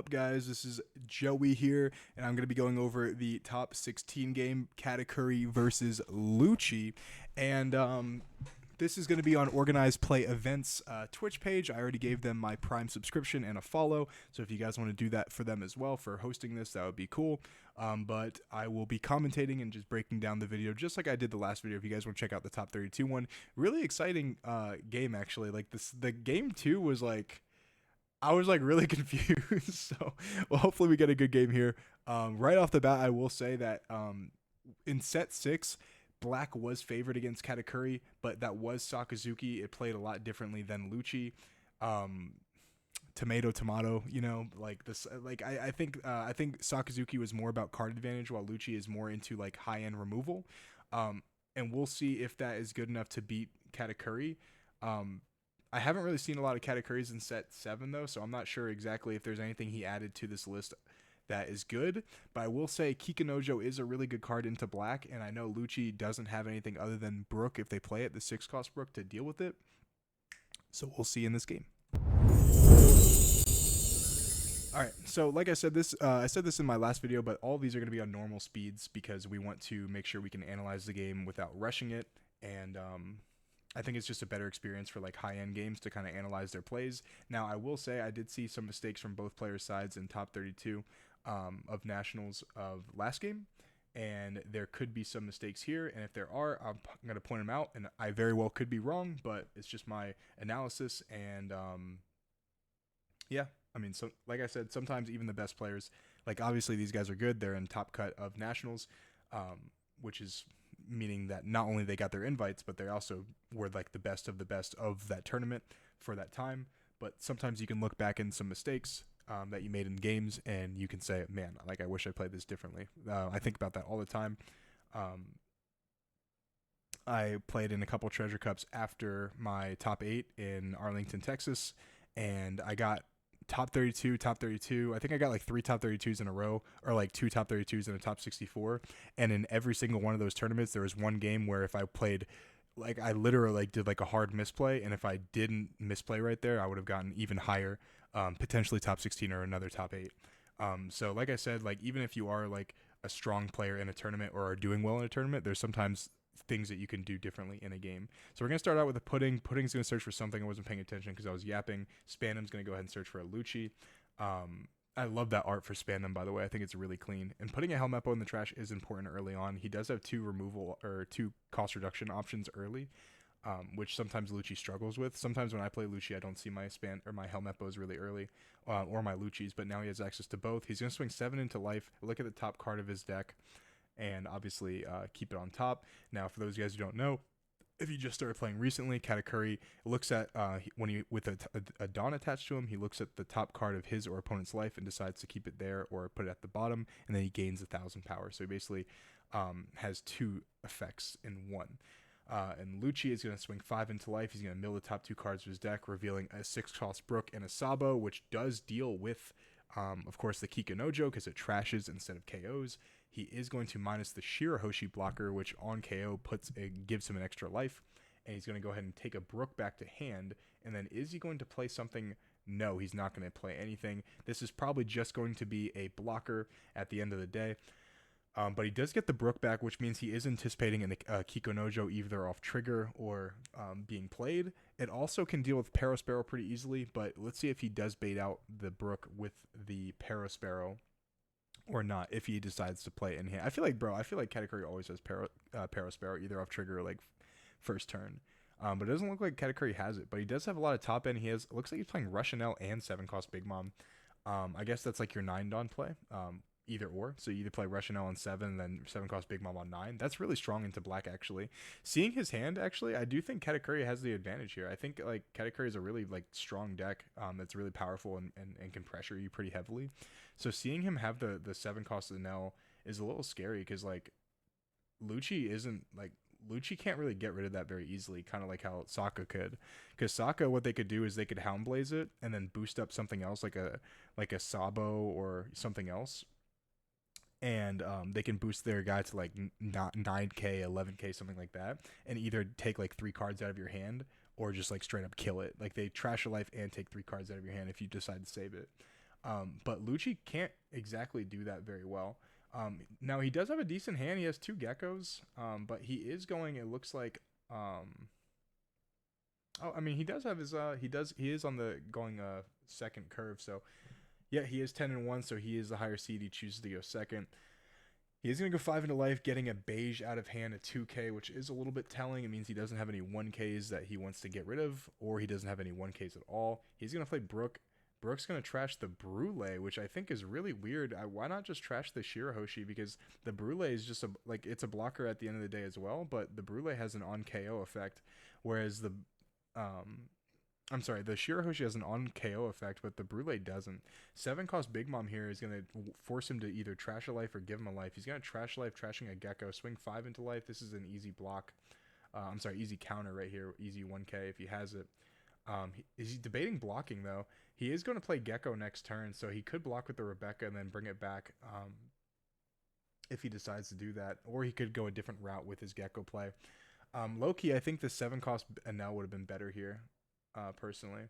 up, guys? This is Joey here, and I'm going to be going over the top 16 game Katakuri versus Lucci. And this is going to be on Organized Play Events Twitch page. I already gave them my Prime subscription and a follow, so if you guys want to do that for them as well for hosting this, that would be cool. But I will be commentating and just breaking down the video just like I did the last video. If you guys want to check out the top 32 one, really exciting game actually. Like the game 2 was like, I was like really confused. So, well, hopefully we get a good game here. Right off the bat, I will say that in set 6, Black was favored against Katakuri, but that was Sakazuki. It played a lot differently than Lucci. Tomato, you know, like this. Like I think Sakazuki was more about card advantage, while Lucci is more into like high end removal. And we'll see if that is good enough to beat Katakuri. I haven't really seen a lot of Katakuris in set 7 though, so I'm not sure exactly if there's anything he added to this list that is good. But I will say Kikanojo is a really good card into Black, and I know Lucci doesn't have anything other than Brook if they play it, the 6 cost Brook, to deal with it. So we'll see in this game. Alright, so like I said this in my last video, but all these are going to be on normal speeds because we want to make sure we can analyze the game without rushing it, and I think it's just a better experience for like high-end games to kind of analyze their plays. Now, I will say I did see some mistakes from both players' sides in top 32 of Nationals of last game, and there could be some mistakes here, and if there are, I'm going to point them out, and I very well could be wrong, but it's just my analysis, and yeah, I mean, so like I said, sometimes even the best players, like obviously these guys are good, they're in top cut of Nationals, which is meaning that not only they got their invites, but they also were like the best of that tournament for that time. But sometimes you can look back in some mistakes that you made in games, and you can say, man, like I wish I played this differently. I think about that all the time. I played in a couple Treasure Cups after my top 8 in Arlington, Texas, and I got top 32. I think I got like 3 top 32s in a row, or like 2 top 32s in a top 64. And in every single one of those tournaments, there was one game where if I played, like I literally like did like a hard misplay, and if I didn't misplay right there, I would have gotten even higher, potentially top 16 or another top 8. So like I said, like even if you are like a strong player in a tournament or are doing well in a tournament, there's sometimes things that you can do differently in a game. So we're going to start out with a Pudding. Pudding's going to search for something. I wasn't paying attention because I was yapping. Spandam's going to go ahead and search for a Lucci. I love that art for Spandam, by the way. I think it's really clean. And putting a Helmeppo in the trash is important early on. He does have 2 cost reduction options early, which sometimes Lucci struggles with. Sometimes when I play Lucci, I don't see my Helmeppos really early, or my Luccis, but now he has access to both. He's going to swing 7 into life. Look at the top card of his deck, and obviously keep it on top. Now, for those guys who don't know, if you just started playing recently, Katakuri looks at, when he with a Dawn attached to him, he looks at the top card of his or opponent's life and decides to keep it there or put it at the bottom, and then he gains 1,000 power. So he basically has 2 effects in one. And Lucci is going to swing 5 into life. He's going to mill the top 2 cards of his deck, revealing a 6 cost Brook and a Sabo, which does deal with, of course, the Kikanojo because it trashes instead of KOs. He is going to minus the Shirahoshi blocker, which on KO gives him an extra life. And he's going to go ahead and take a Brook back to hand. And then is he going to play something? No, he's not going to play anything. This is probably just going to be a blocker at the end of the day. But he does get the Brook back, which means he is anticipating a Kikanojo either off trigger or being played. It also can deal with Parasparrow pretty easily, but let's see if he does bait out the Brook with the Parasparrow or not, if he decides to play in hand. I feel like Katakuri always has Parasparrow either off trigger or like first turn. But it doesn't look like Katakuri has it, but he does have a lot of top end. Looks like he's playing Rushanelle and 7 cost Big Mom. I guess that's like your 9 Dawn play. Either or. So you either play Rushanelle on 7 and then 7 cost Big Mom on 9. That's really strong into Black, actually. Seeing his hand, actually, I do think Katakuri has the advantage here. I think like Katakuri is a really like strong deck that's really powerful and can pressure you pretty heavily. So seeing him have the 7 cost of the Nell is a little scary because like Lucci can't really get rid of that very easily, kind of like how Sokka could. Because Sokka, what they could do is they could Houndblaze it and then boost up something else like a Sabo or something else. And they can boost their guy to like 9k, 11k, something like that, and either take like 3 cards out of your hand or just like straight up kill it. Like they trash your life and take 3 cards out of your hand if you decide to save it. But Lucci can't exactly do that very well. Now he does have a decent hand. He has two geckos, but he is going. It looks like. Oh, I mean, he does have his. He is on the going second curve. So yeah, he is 10-1. So he is the higher seed. He chooses to go second. He is going to go 5 into life, getting a beige out of hand, a 2K, which is a little bit telling. It means he doesn't have any 1Ks that he wants to get rid of, or he doesn't have any 1Ks at all. He's going to play Brook. Brook's going to trash the Brule, which I think is really weird. Why not just trash the Shirahoshi? Because the Brule is just it's a blocker at the end of the day as well, but the Brule has an on KO effect, whereas um, the Shirahoshi has an on KO effect, but the Brule doesn't. 7 cost Big Mom here is going to force him to either trash a life or give him a life. He's going to trash life, trashing a Gecko, swing 5 into life. This is an easy block. Easy counter right here. Easy 1K if he has it. He's debating blocking, though. He is going to play Gecko next turn, so he could block with the Rebecca and then bring it back if he decides to do that. Or he could go a different route with his Gecko play. Low-key, I think the 7 cost Enel would have been better here. Personally,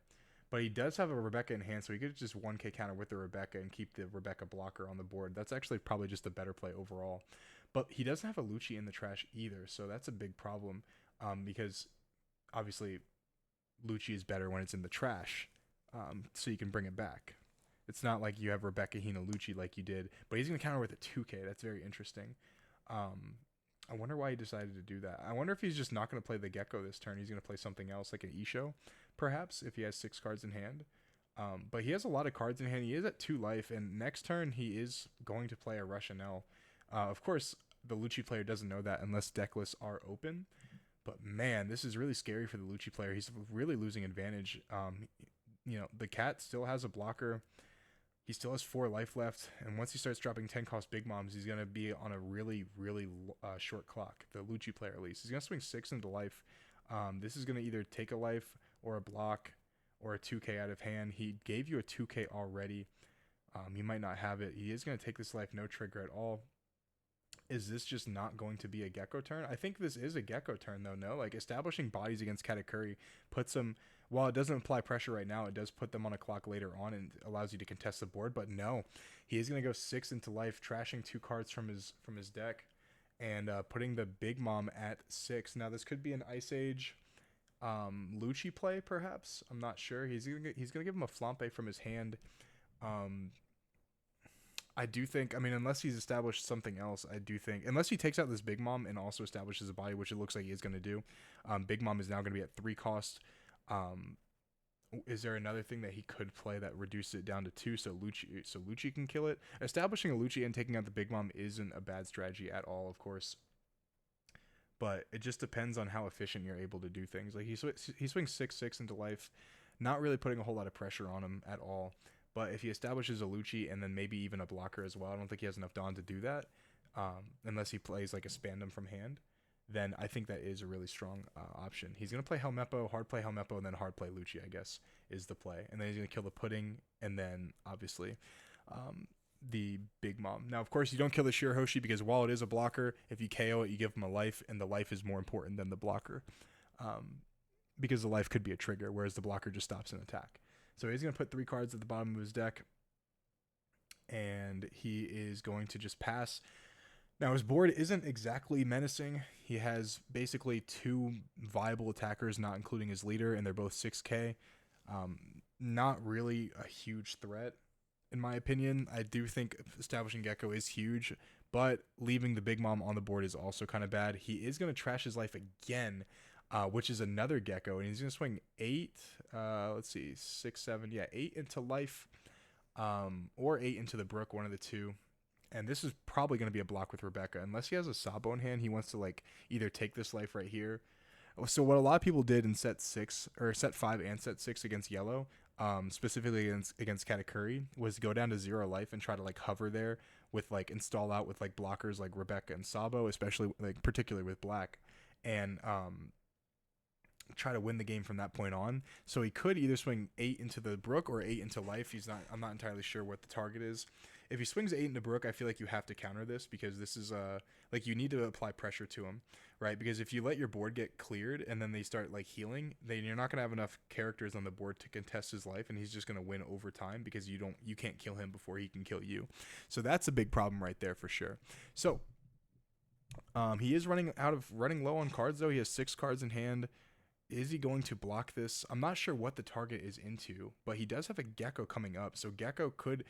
but he does have a Rebecca in hand, so he could just 1K counter with the Rebecca and keep the Rebecca blocker on the board. That's actually probably just a better play overall, but he doesn't have a Lucci in the trash either, so that's a big problem, because obviously Lucci is better when it's in the trash, so you can bring it back. It's not like you have Rebecca Hina Lucci like you did, but he's going to counter with a 2K. That's very interesting. I wonder why he decided to do that. I wonder if he's just not going to play the Gecko this turn. He's going to play something else, like an Isho, perhaps, if he has 6 cards in hand. But he has a lot of cards in hand. He is at 2 life, and next turn he is going to play a Russian L. Of course, the Lucci player doesn't know that unless deck lists are open. But man, this is really scary for the Lucci player. He's really losing advantage. The Kat still has a blocker. He still has 4 life left, and once he starts dropping 10 cost Big Moms, he's going to be on a really, really short clock. The Lucci player, at least. He's going to swing 6 into life. This is going to either take a life or a block or a 2K out of hand. He gave you a 2K already. He might not have it. He is going to take this life, no trigger at all. Is this just not going to be a Gecko turn? I think this is a Gecko turn, though, no? Like, establishing bodies against Katakuri puts him... While it doesn't apply pressure right now, it does put them on a clock later on and allows you to contest the board. But no, he is going to go 6 into life, trashing 2 cards from his deck, and putting the Big Mom at 6. Now this could be an Ice Age Lucci play, perhaps. I'm not sure. He's gonna give him a Flampe from his hand. I do think, I mean, unless he's established something else, I do think, unless he takes out this Big Mom and also establishes a body, which it looks like he is going to do, Big Mom is now going to be at 3 cost. Is there another thing that he could play that reduces it down to 2 so Lucci can kill it? Establishing a Lucci and taking out the Big Mom isn't a bad strategy at all, of course. But it just depends on how efficient you're able to do things. Like he swings 6/6 into life, not really putting a whole lot of pressure on him at all. But if he establishes a Lucci and then maybe even a blocker as well, I don't think he has enough Dawn to do that, unless he plays like a Spandam from hand. Then I think that is a really strong option. He's going to play Helmeppo, hard play Helmeppo, and then hard play Lucci, I guess, is the play. And then he's going to kill the Pudding, and then, obviously, the Big Mom. Now, of course, you don't kill the Shirahoshi because while it is a blocker, if you KO it, you give him a life, and the life is more important than the blocker. Because the life could be a trigger, whereas the blocker just stops an attack. So he's going to put 3 cards at the bottom of his deck, and he is going to just pass. Now, his board isn't exactly menacing. He has basically 2 viable attackers, not including his leader, and they're both 6K. Not really a huge threat, in my opinion. I do think establishing Gecko is huge, but leaving the Big Mom on the board is also kind of bad. He is going to trash his life again, which is another Gecko, and he's going to swing 8, 6, 7, 8 into life, or 8 into the Brook, one of the 2. And this is probably going to be a block with Rebecca. Unless he has a Sabo in hand, he wants to like either take this life right here. So what a lot of people did in set 6 or set 5 and set 6 against yellow, specifically against Katakuri, was go down to 0 life and try to like hover there with like install out with like blockers like Rebecca and Sabo, especially like particularly with black. And try to win the game from that point on. So he could either swing 8 into the brook or 8 into life. I'm not entirely sure what the target is. If he swings 8 into brook, I feel like you have to counter this, because this is like, you need to apply pressure to him, right? Because if you let your board get cleared and then they start like healing, then you're not going to have enough characters on the board to contest his life, and he's just going to win over time, because you can't kill him before he can kill you. So that's a big problem right there for sure. So he is running low on cards though. He has 6 cards in hand. Is he going to block this? I'm not sure what the target is into, but he does have a Gecko coming up. So Gecko could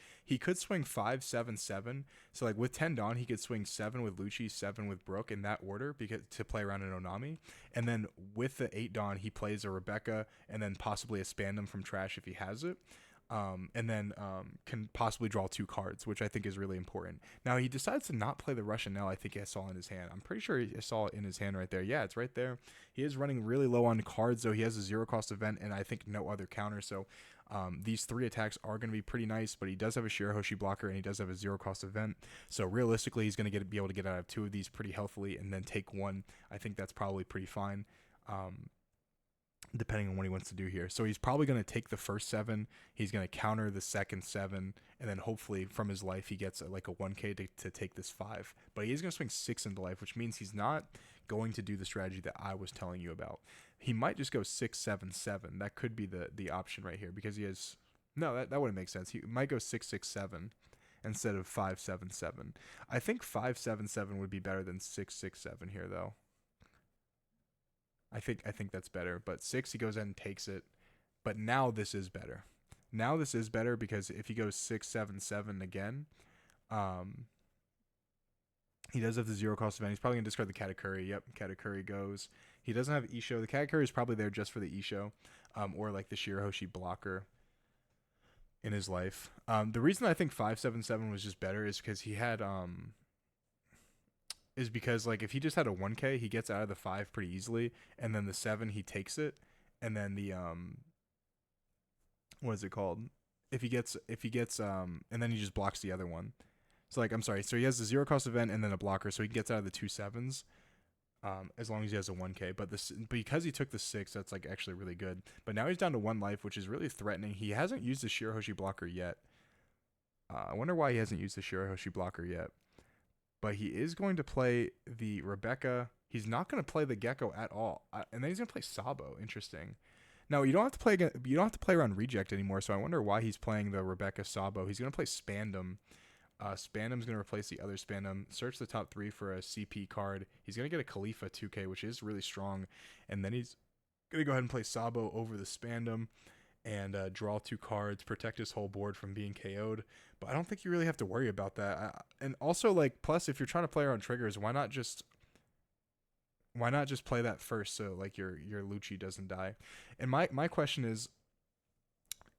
swing 5, 7, 7. So like with 10 Dawn, he could swing 7 with Lucci, 7 with Brook in that order, because to play around an Onami. And then with the 8 Dawn, he plays a Rebecca and then possibly a Spandam from trash if he has it. And then can possibly draw 2 cards, which I think is really important. Now he decides to not play the Russian L. I think I saw in his hand. I'm pretty sure I saw it in his hand right there. Yeah, it's right there. He is running really low on cards, though. He has a 0 cost event and I think no other counter. So these 3 attacks are going to be pretty nice, but he does have a Shirahoshi blocker and he does have a 0 cost event. So realistically, he's going to be able to get out of 2 of these pretty healthily and then take 1. I think that's probably pretty fine. Depending on what he wants to do here. So he's probably going to take the first 7. He's going to counter the second 7. And then hopefully from his life, he gets like a 1k to take this 5. But he is going to swing 6 into life, which means he's not going to do the strategy that I was telling you about. He might just go 6, 7, 7. That could be the option right here, because he has... No, that wouldn't make sense. He might go 6, 6, 7 instead of 5, 7, 7. I think 5, 7, 7 would be better than 6, 6, 7 here, though. I think that's better. But 6, he goes in and takes it. But now this is better. Now this is better, because if he goes 6, 7, 7 again, he does have the 0 cost event. He's probably going to discard the Katakuri. Yep, Katakuri goes. He doesn't have Isho. The Katakuri is probably there just for the Isho, or like the Shirahoshi blocker in his life. The reason I think 5, 7, 7 was just better is because he had... is because like if he just had a 1k, he gets out of the 5 pretty easily, and then the 7 he takes it, and then the what is it called? If he gets and then he just blocks the other one. So like I'm sorry, so he has the 0 cost event and then a blocker, so he gets out of the 2 7s. As long as he has a 1k, but because he took the 6, that's like actually really good. But now he's down to 1 life, which is really threatening. He hasn't used the Shirahoshi blocker yet. I wonder why he hasn't used the Shirahoshi blocker yet. But he is going to play the Rebecca. He's not going to play the Gecko at all, and then he's going to play Sabo. Interesting. Now you don't have to play around Reject anymore. So I wonder why he's playing the Rebecca Sabo. He's going to play Spandam. Spandam's going to replace the other Spandam. Search the top 3 for a CP card. He's going to get a Khalifa 2k, which is really strong, and then he's going to go ahead and play Sabo over the Spandam and draw 2 cards, protect his whole board from being KO'd. But I don't think you really have to worry about that. And also, like, plus if you're trying to play around triggers, why not just play that first, so like your Lucci doesn't die? And my question is,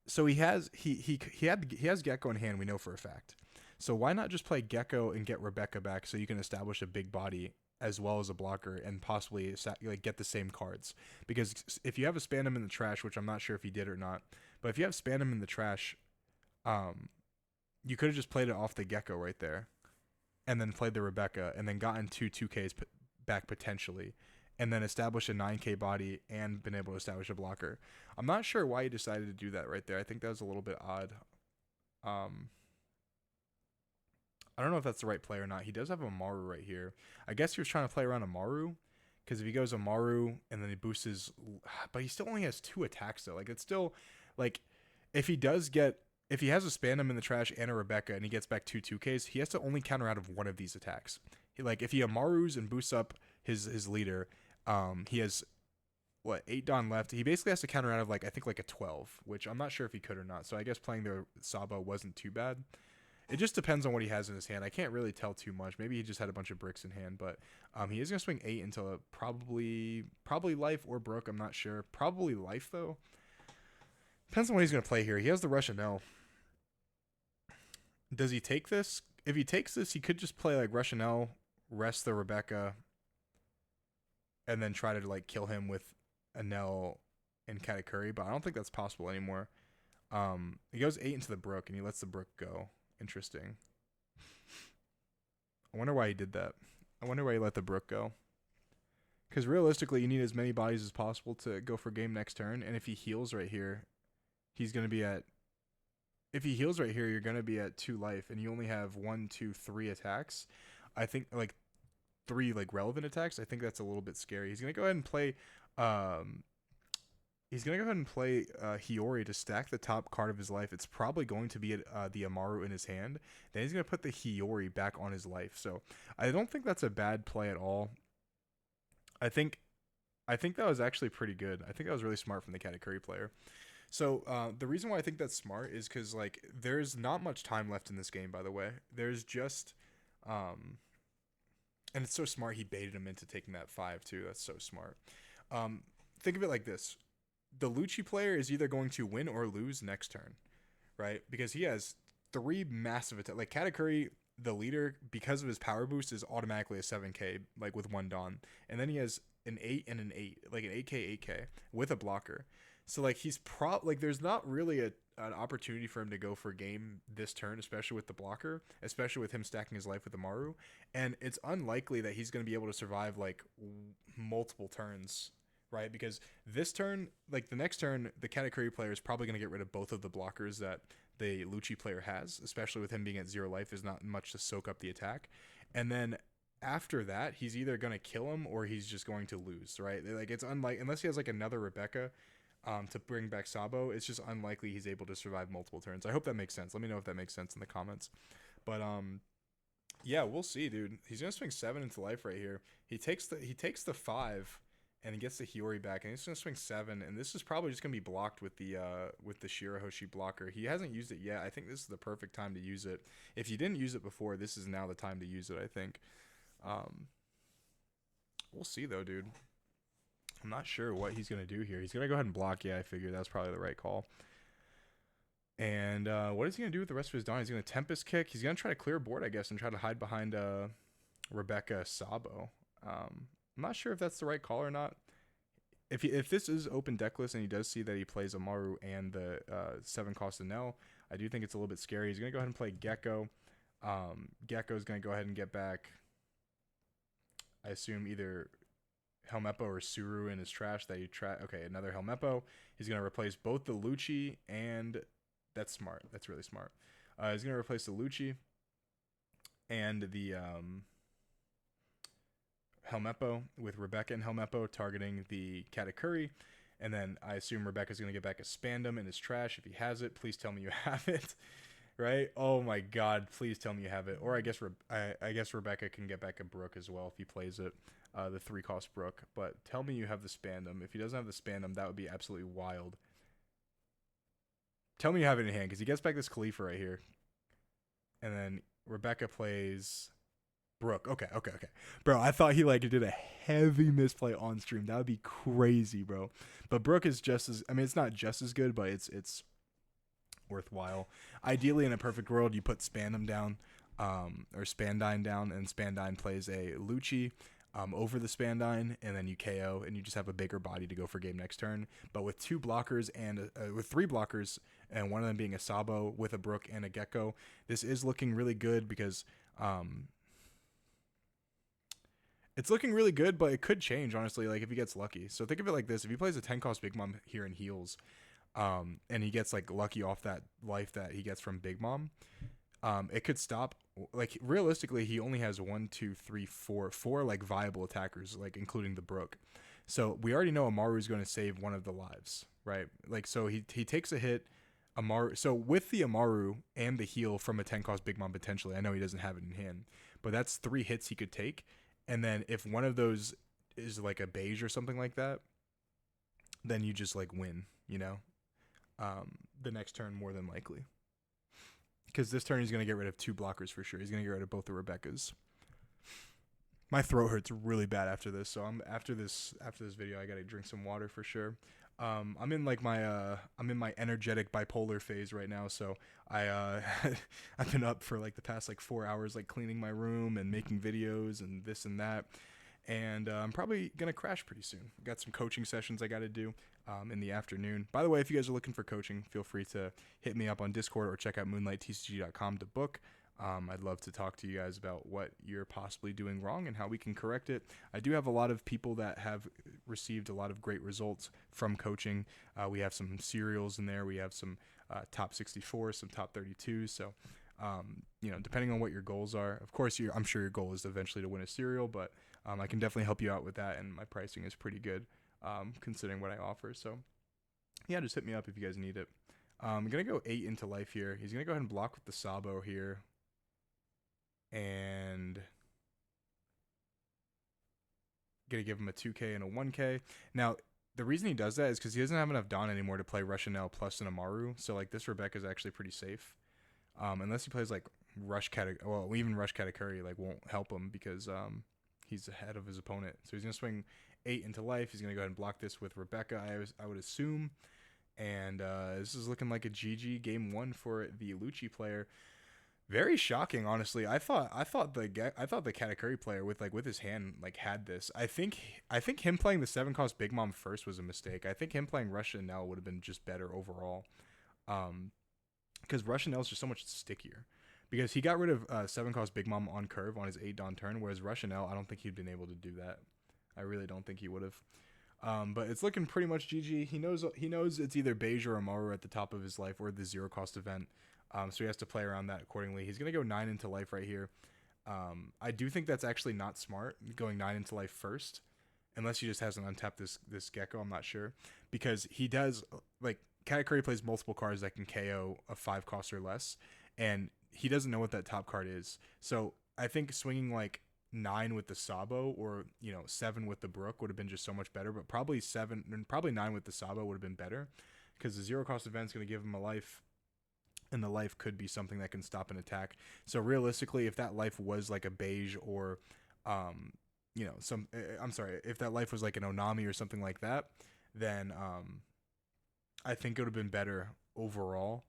so he has Gecko in hand, we know for a fact. So why not just play Gecko and get Rebecca back, so you can establish a big body as well as a blocker and possibly like get the same cards? Because if you have a Spandam in the trash, which I'm not sure if he did or not, but if you have Spandam in the trash, you could have just played it off the Gecko right there, and then played the Rebecca, and then gotten 2 2Ks back potentially, and then established a 9k body and been able to establish a blocker. I'm not sure why he decided to do that right there. I think that was a little bit odd. I don't know if that's the right play or not. He does have a Maru right here. I guess he was trying to play around a Maru, because if he goes a Maru and then he boosts his... But he still only has 2 attacks, though. Like, it's still... Like, if he has a Spandam in the trash and a Rebecca and he gets back 2 2Ks, he has to only counter out of 1 of these attacks. If he Amarus and boosts up his leader, he has... 8 Dawn left. He basically has to counter out of, I think, a 12, which I'm not sure if he could or not. So I guess playing the Sabo wasn't too bad. It just depends on what he has in his hand. I can't really tell too much. Maybe he just had a bunch of bricks in hand, but he is going to swing 8 until probably life or broke. I'm not sure. Probably life, though. Depends on what he's going to play here. He has the Russian L. Does he take this? If he takes this, he could just play Russian L, rest the Rebecca, and then try to kill him with a Nell and Katakuri, but I don't think that's possible anymore. He goes 8 into the brook, and he lets the brook go. Interesting. I wonder why he did that. I wonder why he let the brook go. Because realistically, you need as many bodies as possible to go for game next turn. And if he heals right here, he's going to be at. If he heals right here, you're going to be at 2 life, and you only have 1, 2, 3 attacks. I think like 3 like relevant attacks. I think that's a little bit scary. He's going to go ahead and play. He's going to go ahead and play Hiyori to stack the top card of his life. It's probably going to be the Amaru in his hand. Then he's going to put the Hiyori back on his life. So I don't think that's a bad play at all. I think that was actually pretty good. I think that was really smart from the Katakuri player. So the reason why I think that's smart is because like there's not much time left in this game. By the way, there's just and it's so smart. He baited him into taking that 5 too. That's so smart. Think of it like this: the Lucci player is either going to win or lose next turn, right? Because he has 3 massive attacks. Like Katakuri, the leader, because of his power boost, is automatically a 7k like with 1 Dawn, and then he has an 8 and an 8, like an 8k 8k with a blocker. So like he's there's not really an opportunity for him to go for game this turn, especially with the blocker, especially with him stacking his life with Amaru, and it's unlikely that he's going to be able to survive like multiple turns, right? Because this turn, like the next turn, the Katakuri player is probably going to get rid of both of the blockers that the Lucci player has, especially with him being at 0 life. There's not much to soak up the attack, and then after that, he's either going to kill him or he's just going to lose, right? Like it's unlike unless he has like another Rebecca to bring back Sabo, it's just unlikely he's able to survive multiple turns. I hope that makes sense. Let me know if that makes sense in the comments. But yeah, we'll see, dude. He's gonna swing 7 into life right here. He takes the 5 and he gets the Hiyori back, and he's gonna swing 7. And this is probably just gonna be blocked with the Shirahoshi blocker. He hasn't used it yet. I think this is the perfect time to use it. If you didn't use it before, this is now the time to use it. I think. We'll see though, dude. I'm not sure what he's going to do here. He's going to go ahead and block. Yeah, I figured that was probably the right call. And what is he going to do with the rest of his Dawn? He's going to Tempest Kick. He's going to try to clear board, I guess, and try to hide behind Rebecca Sabo. I'm not sure if that's the right call or not. If this is open deckless and he does see that he plays Amaru and the 7 cost to Nell, I do think it's a little bit scary. He's going to go ahead and play Gecko. Gecko is going to go ahead and get back, I assume, either Helmeppo or Suru in his trash that he okay, another Helmeppo. He's going to replace both the Lucci, and that's smart. That's really smart. He's going to replace the Lucci and the Helmeppo with Rebecca and Helmeppo targeting the Katakuri. And then I assume Rebecca's going to get back a Spandam in his trash. If he has it, please tell me you have it. Right? Oh my god, please tell me you have it. Or I guess Rebecca can get back a Brook as well if he plays it. The 3 cost Brook. But tell me you have the Spandam. If he doesn't have the Spandam, that would be absolutely wild. Tell me you have it in hand, because he gets back this Khalifa right here. And then Rebecca plays Brook. Okay. Bro, I thought he like did a heavy misplay on stream. That would be crazy, bro. But Brook is just as, I mean, it's not just as good, but it's worthwhile. Ideally, in a perfect world, you put Spandam down, or Spandine down, and Spandine plays a Lucci over the Spandine, and then you KO, and you just have a bigger body to go for game next turn. But with 2 blockers and with 3 blockers, and one of them being a Sabo with a Brook and a Gecko, this is looking really good because it's looking really good, but it could change, honestly, like if he gets lucky. So think of it like this: if he plays a 10 cost Big Mom here and heals, and he gets like lucky off that life that he gets from Big Mom, it could stop. Like realistically, he only has 1, 2, 3, 4 like viable attackers, like including the Brook. So we already know Amaru is going to save one of the lives, right? Like so he takes a hit. Amaru. So with the Amaru and the heal from a 10 cost Big Mom potentially, I know he doesn't have it in hand, but that's 3 hits he could take. And then if one of those is like a beige or something like that, then you just like win, you know, the next turn more than likely. Because this turn he's going to get rid of 2 blockers for sure. He's going to get rid of both the Rebeccas. My throat hurts really bad after this, so after this video I got to drink some water for sure. I'm in like my energetic bipolar phase right now, so I've been up for like the past like 4 hours, like cleaning my room and making videos and this and that. And I'm probably going to crash pretty soon. Got some coaching sessions I got to do in the afternoon. By the way, if you guys are looking for coaching, feel free to hit me up on Discord or check out moonlighttcg.com to book. I'd love to talk to you guys about what you're possibly doing wrong and how we can correct it. I do have a lot of people that have received a lot of great results from coaching. We have some serials in there. We have some top 64, some top 32. So, depending on what your goals are, of course, I'm sure your goal is eventually to win a serial, but I can definitely help you out with that. And my pricing is pretty good considering what I offer. So, yeah, just hit me up if you guys need it. I'm going to go 8 into life here. He's going to go ahead and block with the Sabo here. And going to give him a 2K and a 1K. Now, the reason he does that is because he doesn't have enough Dawn anymore to play Rushanel plus an Amaru. So, like, this Rebecca is actually pretty safe. Unless he plays, like, even Rush Katakuri, like, won't help him because he's ahead of his opponent. So he's going to swing 8 into life. He's going to go ahead and block this with Rebecca, I would assume. And this is looking like a GG game 1 for the Lucci player. Very shocking, honestly. I thought the Katakuri player with his hand had this. I think him playing the 7-cost Big Mom first was a mistake. I think him playing Russia and Nell would have been just better overall. Because Russia Nell is just so much stickier. Because he got rid of 7-cost Big Mom on curve on his 8 Dawn turn, whereas Russia Nell, I don't think he'd been able to do that. I really don't think he would have. But it's looking pretty much GG. He knows it's either Beige or Amaru at the top of his life or the 0-cost event. So he has to play around that accordingly. He's going to go 9 into life right here. I do think that's actually not smart, going 9 into life first. Unless he just hasn't untapped this Gecko, I'm not sure. Because he does, Katakuri plays multiple cards that can KO a 5-cost or less. And he doesn't know what that top card is. So I think swinging 9 with the Sabo or 7 with the Brook would have been just so much better. But probably 9 with the Sabo would have been better. Because the 0-cost event is going to give him a life. And the life could be something that can stop an attack. So realistically, if that life was like a Beige or, if that life was like an Onami or something like that, then I think it would have been better overall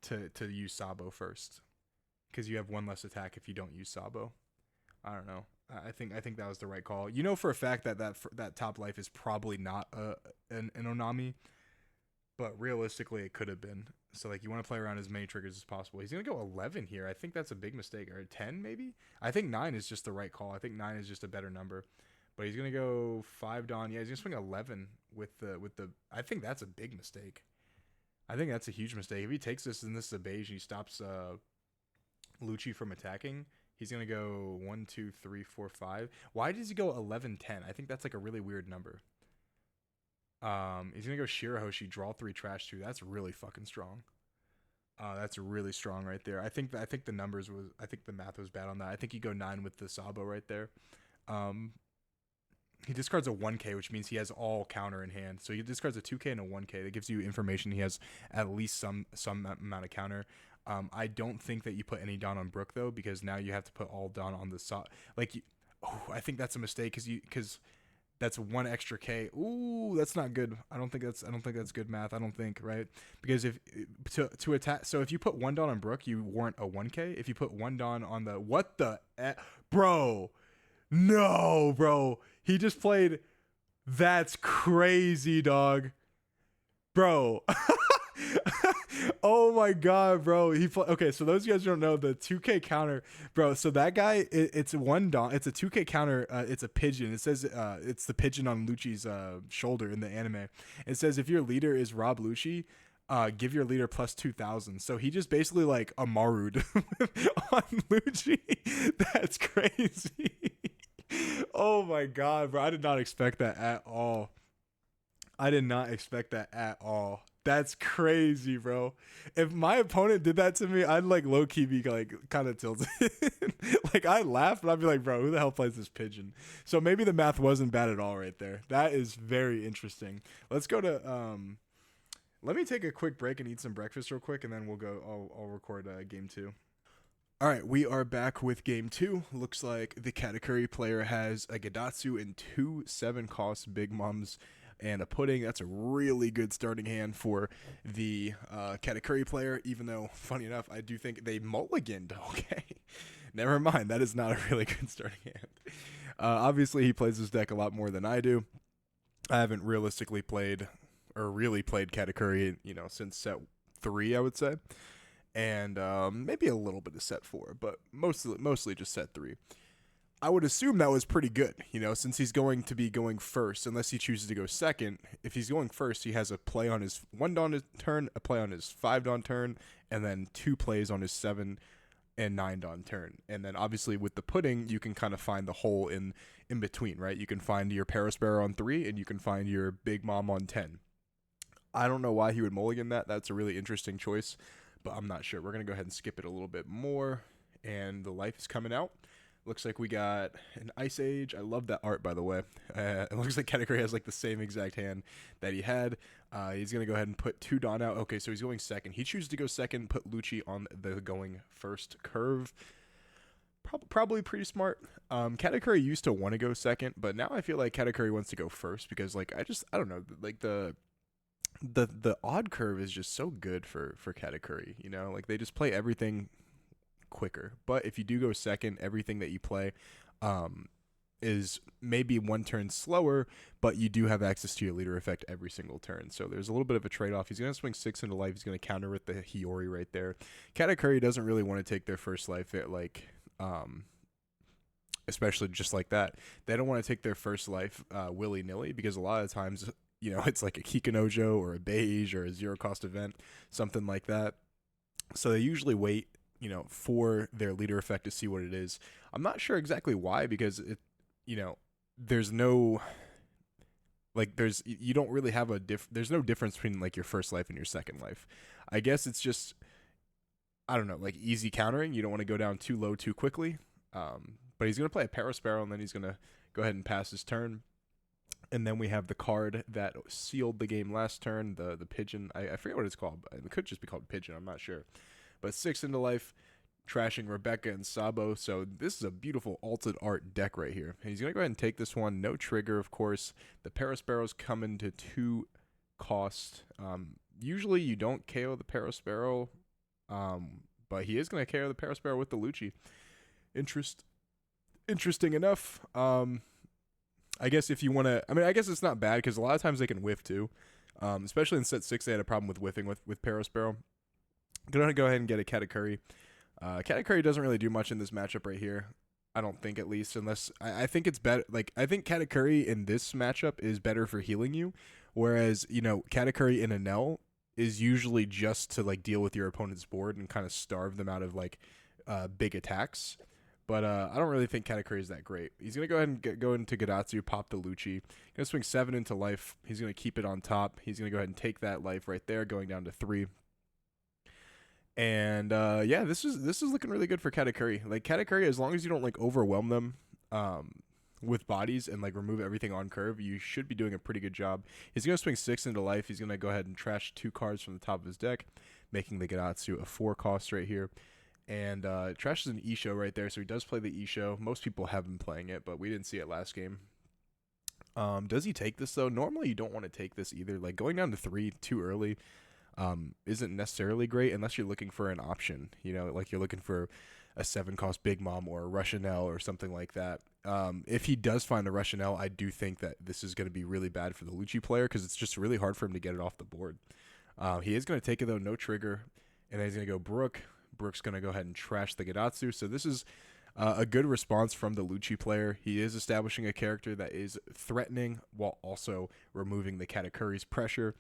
to use Sabo first, because you have 1 less attack if you don't use Sabo. I don't know. I think that was the right call. You know for a fact that top life is probably not an Onami. But realistically, it could have been. So, you want to play around as many triggers as possible. He's going to go 11 here. I think that's a big mistake. Or 10, maybe? I think 9 is just the right call. I think 9 is just a better number. But he's going to go 5 Dawn. Yeah, he's going to swing 11 with the... I think that's a big mistake. I think that's a huge mistake. If he takes this and this is a Beige and he stops Lucci from attacking, he's going to go 1, 2, 3, 4, 5. Why does he go 11, 10? I think that's a really weird number. He's gonna go Shirahoshi, draw 3, trash 2. That's really fucking strong. That's really strong right there. I think the math was bad on that. I think you go 9 with the Sabo right there. He discards a 1K, which means he has all counter in hand. So he discards a 2K and a 1K. That gives you information he has at least some amount of counter. I don't think that you put any Dawn on Brook though, because now you have to put all Dawn on the I think that's a mistake because that's 1 extra K. Ooh, that's not good. I don't think that's good math. I don't think, right? Because if to attack, so if you put 1 Dawn on Brook, you warrant a 1K. If you put 1 Dawn on the bro, no, bro, he just played. That's crazy, dog, bro. Oh my god, bro. Okay, so those of you guys who don't know, the 2K counter, bro. So that guy, it's 1 Dawn. It's a 2K counter. It's a pigeon. It says it's the pigeon on Lucci's shoulder in the anime. It says if your leader is Rob Lucci, give your leader plus 2,000. So he just basically Amaru'd on Lucci. That's crazy. Oh my god, bro. I did not expect that at all. That's crazy, bro. If my opponent did that to me, I'd low-key be kind of tilted. I'd laugh, but I'd be like, bro, who the hell plays this pigeon? So maybe the math wasn't bad at all right there. That is very interesting. Let's go to let me take a quick break and eat some breakfast real quick, and then we'll go. I'll record game 2. All right, we are back with game 2. Looks like the Katakuri player has a Gadatsu and 2 7-cost Big Mums and a pudding. That's a really good starting hand for the Katakuri player, even though, funny enough, I do think they mulliganed. Okay, never mind. That is not a really good starting hand. Obviously, he plays this deck a lot more than I do. I haven't realistically played or really played Katakuri, since set 3, I would say. and maybe a little bit of set 4, but mostly just set 3. I would assume that was pretty good, since he's going to be going first, unless he chooses to go second. If he's going first, he has a play on his 1 dawn turn, a play on his 5 dawn turn, and then 2 plays on his 7 and 9 dawn turn. And then obviously with the pudding, you can kind of find the hole in between, right? You can find your Parasparrow on 3, and you can find your Big Mom on 10. I don't know why he would mulligan that. That's a really interesting choice, but I'm not sure. We're going to go ahead and skip it a little bit more, and the life is coming out. Looks like we got an Ice Age. I love that art, by the way. It looks like Category has like the same exact hand that he had. He's going to go ahead and put 2 Dawn out. Okay, so he's going second. He chooses to go second, put Lucci on the going first curve. Probably pretty smart. Category used to want to go second, but now I feel like Category wants to go first because, like, I don't know, like the odd curve is just so good for Category, like they just play everything quicker. But if you do go second, everything that you play is maybe 1 turn slower, but you do have access to your leader effect every single turn. So there's a little bit of a trade-off. He's going to swing 6 into life. He's going to counter with the Hiyori right there. Katakuri doesn't really want to take their first life at especially just like that. They don't want to take their first life willy-nilly because a lot of times, it's like a Kikanojo or a beige or a 0-cost event, something like that. So they usually wait for their leader effect to see what it is. I'm not sure exactly why, because there's no, you don't really have there's no difference between like your first life and your second life. I guess it's just, I don't know, like easy countering. You don't want to go down too low too quickly. But he's going to play a Parasparrow, and then he's going to go ahead and pass his turn. And then we have the card that sealed the game last turn, the Pigeon. I forget what it's called. It could just be called Pigeon. I'm not sure. But 6 into life, trashing Rebecca and Sabo. So this is a beautiful altered art deck right here. And he's going to go ahead and take this one. No trigger, of course. The Parasparrows come into 2 cost. Usually you don't KO the Parasparrow, but he is going to KO the Parasparrow with the Lucci. Interesting enough. I guess if you want to, I guess it's not bad because a lot of times they can whiff too. Especially in set 6, they had a problem with whiffing with Parasparrow. Gonna go ahead and get a Katakuri. Katakuri doesn't really do much in this matchup right here. I don't think, at least, unless I think it's better. Like, I think Katakuri in this matchup is better for healing you, whereas Katakuri in Enel is usually just to like deal with your opponent's board and kind of starve them out of like big attacks. But I don't really think Katakuri is that great. He's going to go ahead and go into Gadatsu, pop the Lucci. Going to swing 7 into life. He's going to keep it on top. He's going to go ahead and take that life right there, going down to 3. And yeah, this is looking really good for Katakuri. Like, Katakuri, as long as you don't like overwhelm them with bodies and like remove everything on curve, you should be doing a pretty good job. He's going to swing 6 into life. He's going to go ahead and trash 2 cards from the top of his deck, making the Gadatsu a 4 cost right here. And trashes an Isho right there, so he does play the Isho. Most people have been playing it, but we didn't see it last game. Does he take this, though? Normally, you don't want to take this either. Like, going down to 3 too early isn't necessarily great unless you're looking for an option. Like you're looking for a 7-cost Big Mom or a Russianelle or something like that. If he does find a Russianelle, I do think that this is going to be really bad for the Lucci player because it's just really hard for him to get it off the board. He is going to take it, though, no trigger, and then he's going to go Brook. Brook's going to go ahead and trash the Gadatsu. So this is a good response from the Lucci player. He is establishing a character that is threatening while also removing the Katakuri's pressure.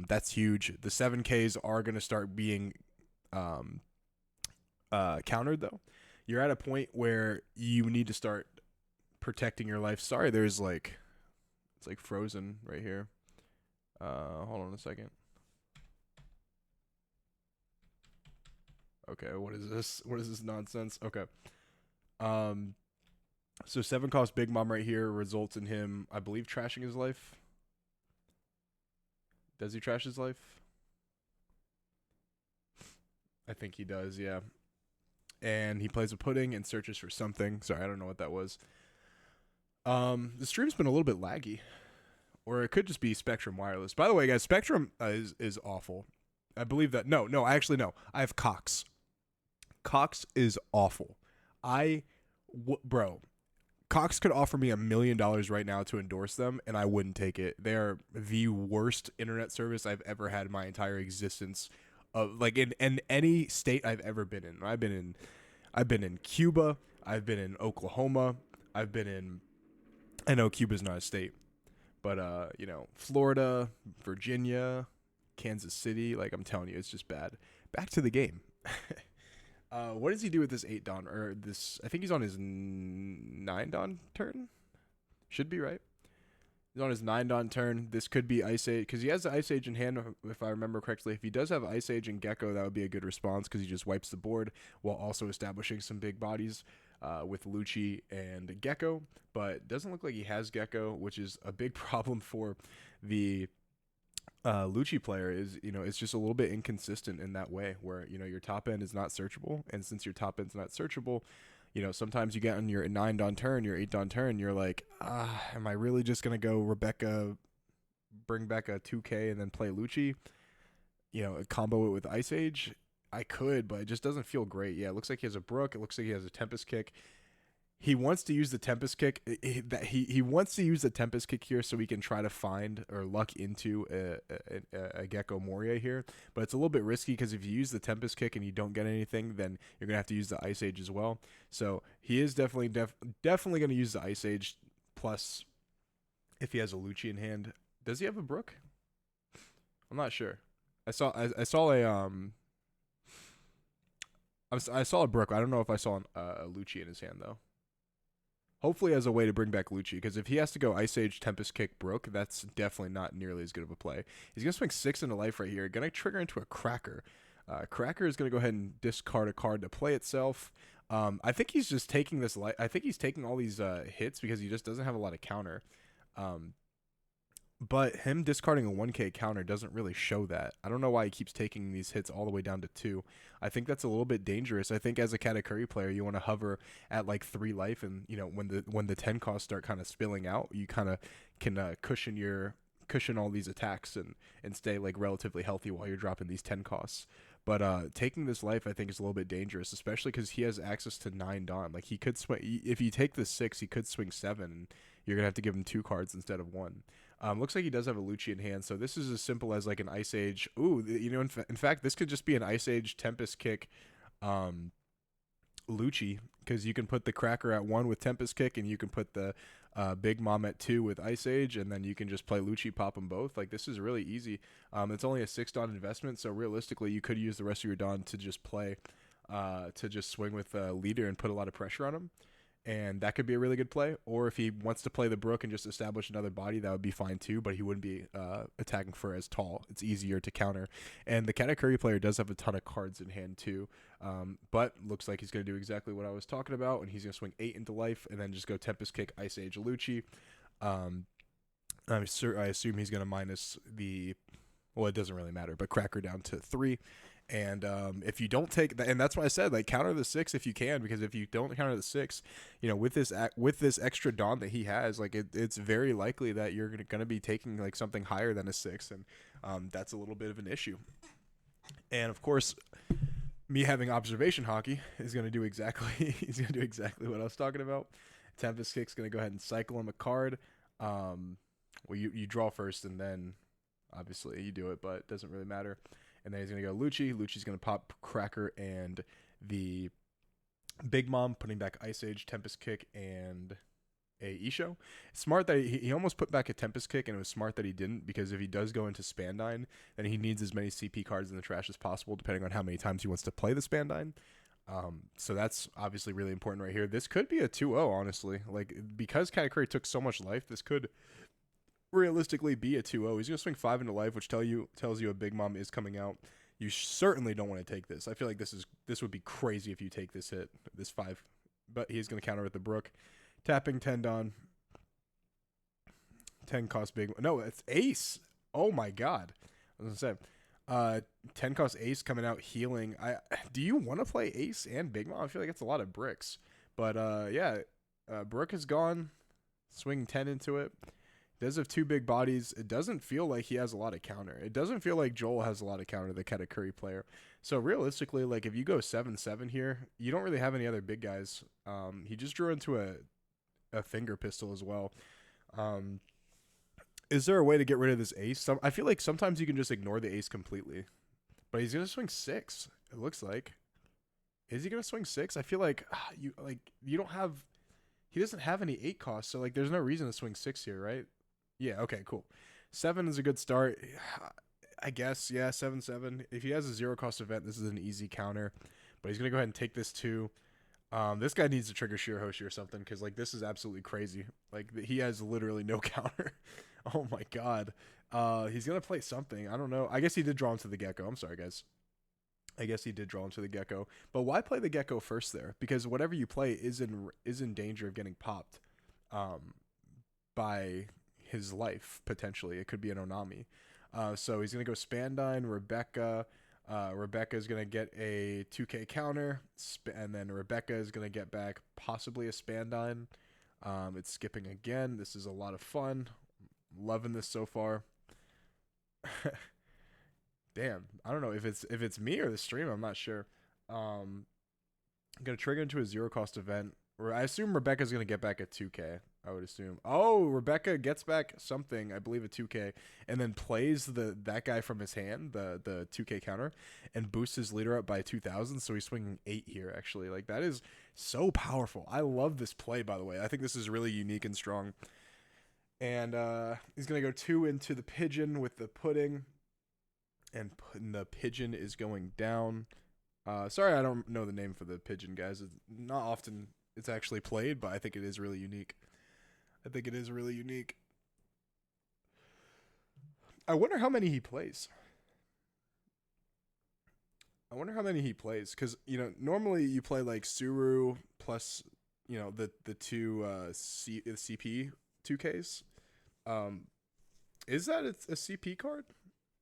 That's huge. The 7Ks are going to start being countered, though. You're at a point where you need to start protecting your life. Sorry, there's like, it's like frozen right here. Hold on a second. Okay, what is this? What is this nonsense? Okay. So 7-cost Big Mom right here results in him, I believe, trashing his life. Does he trash his life? I think he does, yeah. And he plays a pudding and searches for something. Sorry, I don't know what that was. The stream's been a little bit laggy. Or it could just be Spectrum Wireless. By the way, guys, Spectrum is awful. I believe that. No, actually, no. I have Cox. Cox is awful. Bro, Cox could offer me $1 million right now to endorse them, and I wouldn't take it. They are the worst internet service I've ever had in my entire existence like in any state I've ever been in. I've been in Cuba. I've been in Oklahoma. I've been in. I know Cuba's not a state, but Florida, Virginia, Kansas City. Like I'm telling you, it's just bad. Back to the game. What does he do with this 8 Dawn or this? I think he's on his 9 Dawn turn. Should be right. He's on his 9 Dawn turn. This could be Ice Age because he has the Ice Age in hand, if I remember correctly. If he does have Ice Age and Gecko, that would be a good response because he just wipes the board while also establishing some big bodies with Lucci and Gecko. But doesn't look like he has Gecko, which is a big problem for the Lucci player. Is it's just a little bit inconsistent in that way where your top end is not searchable, and since your top end's not searchable, sometimes you get on your 9 Dawn turn, your 8 Dawn turn, you're like, am I really just gonna go Rebecca, bring back a 2K and then play Lucci, combo it with Ice Age? I could, but it just doesn't feel great. Yeah, it looks like he has a Brook. It looks like he has a Tempest Kick. He wants to use the Tempest Kick. He wants to use the Tempest Kick here so he can try to find or luck into a Gecko Moria here. But it's a little bit risky because if you use the Tempest Kick and you don't get anything, then you're gonna have to use the Ice Age as well. So he is definitely gonna use the Ice Age. Plus, if he has a Lucci in hand, does he have a Brook? I'm not sure. I saw a Brook. I don't know if I saw a Lucci in his hand though. Hopefully as a way to bring back Lucci, because if he has to go Ice Age, Tempest Kick, Brook, that's definitely not nearly as good of a play. He's going to swing 6 into life right here. Going to trigger into a Cracker. Cracker is going to go ahead and discard a card to play itself. I think he's just taking this I think he's taking all these hits because he just doesn't have a lot of counter. But him discarding a 1K counter doesn't really show that. I don't know why he keeps taking these hits all the way down to 2. I think that's a little bit dangerous. I think as a Katakuri player, you want to hover at like 3 life, and when the 10 costs start kind of spilling out, you kind of can cushion all these attacks and stay like relatively healthy while you're dropping these 10 costs. But taking this life, I think, is a little bit dangerous, especially because he has access to 9 Dawn. Like he could swing if you take the 6, he could swing 7. And you're gonna have to give him 2 cards instead of 1. Looks like he does have a Lucci in hand, so this is as simple as like an Ice Age. Ooh, in fact, this could just be an Ice Age Tempest Kick, Lucci, because you can put the Cracker at 1 with Tempest Kick, and you can put the Big Mom at 2 with Ice Age, and then you can just play Lucci, pop them both. Like this is really easy. It's only a 6 Dawn investment, so realistically, you could use the rest of your Dawn to just play, to just swing with Leader and put a lot of pressure on him. And that could be a really good play. Or if he wants to play the Brook and just establish another body, that would be fine too, but he wouldn't be attacking for as tall. It's easier to counter. And the Katakuri player does have a ton of cards in hand too, but looks like he's going to do exactly what I was talking about, and he's going to swing 8 into life and then just go Tempest Kick, Ice Age, Lucci. I assume he's going to minus the... Well, it doesn't really matter, but Cracker down to 3. And if you don't take that, and that's why I said like counter the 6 if you can, because if you don't counter the 6, with this extra Dawn that he has, like it's very likely that you're gonna be taking like something higher than a 6, and that's a little bit of an issue. And of course, me having observation hockey is gonna do exactly what I was talking about. Tempest Kick's gonna go ahead and cycle him a card. Well, you draw first, and then obviously you do it, but it doesn't really matter. And then he's going to go Lucci. Lucci's going to pop Cracker and the Big Mom, putting back Ice Age, Tempest Kick, and a Isho. Smart that he almost put back a Tempest Kick, and it was smart that he didn't, because if he does go into Spandine, then he needs as many CP cards in the trash as possible, depending on how many times he wants to play the Spandine. So that's obviously really important right here. This could be a 2-0, honestly. Like, because Katakuri took so much life, this could realistically be a 2-0. He's going to swing 5 into life, which tells you a Big Mom is coming out. You certainly don't want to take this. I feel like this would be crazy if you take this hit, this 5. But he's going to counter with the Brook. Tapping 10 Dawn. 10 cost Big Mom. No, it's Ace. Oh my god. I was going to say, 10 cost Ace coming out healing. Do you want to play Ace and Big Mom? I feel like it's a lot of bricks. But yeah, Brook is gone. Swing 10 into it. Does have 2 big bodies. It doesn't feel like he has a lot of counter. It doesn't feel like Joel has a lot of counter, the Katakuri player. So realistically, like if you go 7-7 here, you don't really have any other big guys. He just drew into a finger pistol as well. Is there a way to get rid of this ace? I feel like sometimes you can just ignore the ace completely. But he's gonna swing 6. It looks like. Is he gonna swing 6? I feel like you don't have. He doesn't have any 8 costs, so like there's no reason to swing 6 here, right? Yeah. Okay. Cool. 7 is a good start. I guess. Yeah. 7-7. If he has a 0 cost event, this is an easy counter. But he's gonna go ahead and take this 2. This guy needs to trigger Shirahoshi or something because like this is absolutely crazy. Like he has literally no counter. Oh my god. He's gonna play something. I don't know. I guess he did draw into the Gecko. I'm sorry, guys. I guess he did draw into the Gecko. But why play the Gecko first there? Because whatever you play is in danger of getting popped, by his life potentially. It could be an Onami. So he's gonna go Spandine, Rebecca. Rebecca is going to get a 2K counter, and then Rebecca is going to get back possibly a Spandine. It's skipping again. This is a lot of fun. Loving this so far. Damn, I don't know if it's me or the stream. I'm not sure. I'm going to trigger into a 0 cost event. I assume Rebecca's going to get back a 2K. I would assume. Oh, Rebecca gets back something, I believe a 2K, and then plays that guy from his hand, the 2K counter, and boosts his leader up by 2,000. So he's swinging 8 here, actually. Like, that is so powerful. I love this play, by the way. I think this is really unique and strong. And he's going to go 2 into the pigeon with the pudding, and the pigeon is going down. Sorry, I don't know the name for the pigeon, guys. It's not often it's actually played, but I think it is really unique. I wonder how many he plays. Because, normally you play like Suru plus, the two CP 2Ks. Is that a CP card?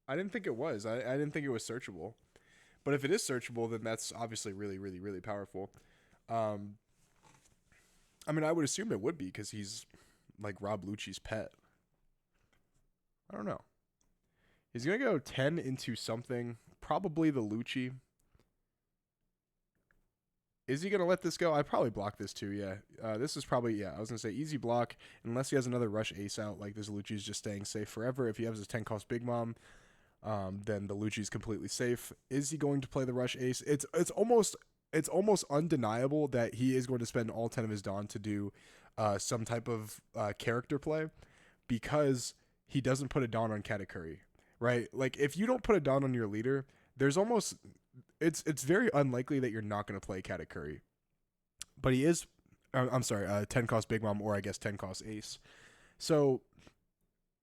I didn't think it was. I didn't think it was searchable. But if it is searchable, then that's obviously really, really, really powerful. I would assume it would be because he's like Rob Lucci's pet. I don't know. He's going to go 10 into something. Probably the Lucci. Is he going to let this go? I probably block this too, yeah. This is probably, I was going to say easy block. Unless he has another rush ace out, like this Lucci's just staying safe forever. If he has his 10 cost Big Mom, then the Lucci's completely safe. Is he going to play the rush ace? It's almost undeniable that he is going to spend all 10 of his Dawn to do some type of character play, because he doesn't put a Dawn on Katakuri, right? Like, if you don't put a Dawn on your leader, it's very unlikely that you're not going to play Katakuri. But he is, I'm sorry, 10 cost Big Mom, or I guess 10 cost Ace. So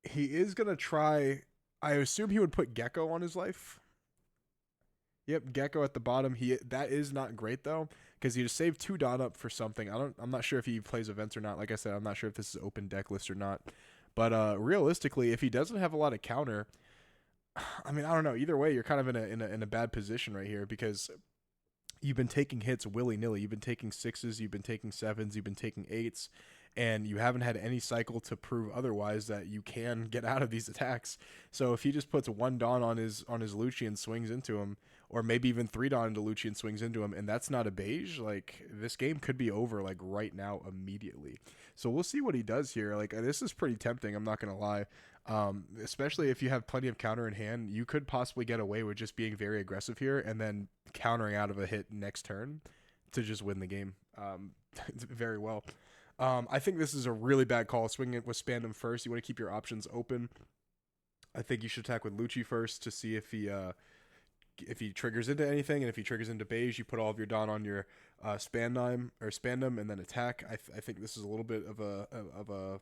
he is going to try, I assume he would put Gecko on his life. Yep, Gecko at the bottom. That is not great though, because he just saved 2 Dawn up for something. I'm not sure if he plays events or not. Like I said, I'm not sure if this is open deck list or not. But realistically, if he doesn't have a lot of counter, I don't know. Either way, you're kind of in a bad position right here, because you've been taking hits willy-nilly. You've been taking 6s, you've been taking 7s, you've been taking 8s, and you haven't had any cycle to prove otherwise that you can get out of these attacks. So if he just puts 1 Dawn on his Lucci and swings into him, or maybe even 3 Dawn into Lucci and swings into him, and that's not a beige, like, this game could be over, like, right now, immediately. So we'll see what he does here. Like, this is pretty tempting, I'm not going to lie. Especially if you have plenty of counter in hand, you could possibly get away with just being very aggressive here and then countering out of a hit next turn to just win the game very well. I think this is a really bad call. Swing it with Spandam first. You want to keep your options open. I think you should attack with Lucci first to see if he triggers into anything, and if he triggers into beige, you put all of your Dawn on your Spandam and then attack. I think this is a little bit of a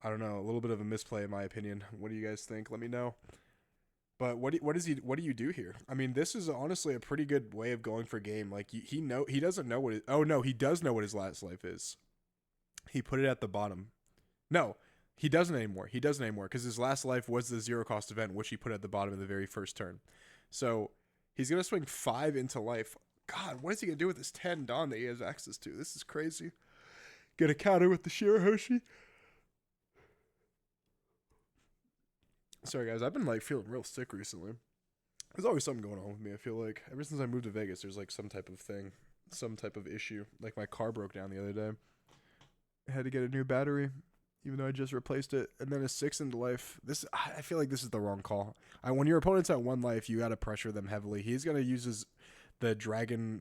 I don't know, a little bit of a misplay in my opinion. What do you guys think? Let me know. But what do you do here? This is honestly a pretty good way of going for game. Like, he doesn't know what oh no, he does know what his last life is. He put it at the bottom. No, he doesn't anymore. Because his last life was the 0 cost event, which he put at the bottom of the very first turn. So he's gonna swing 5 into life. God, what is he gonna do with this 10 Dawn that he has access to? This is crazy. Get a counter with the Shirahoshi. Sorry guys, I've been feeling real sick recently. There's always something going on with me. I feel like ever since I moved to Vegas, there's some type of thing, some type of issue. Like, my car broke down the other day. I had to get a new battery, even though I just replaced it. And then a 6 into life. I feel like this is the wrong call. When your opponent's at 1 life, you got to pressure them heavily. He's going to use the dragon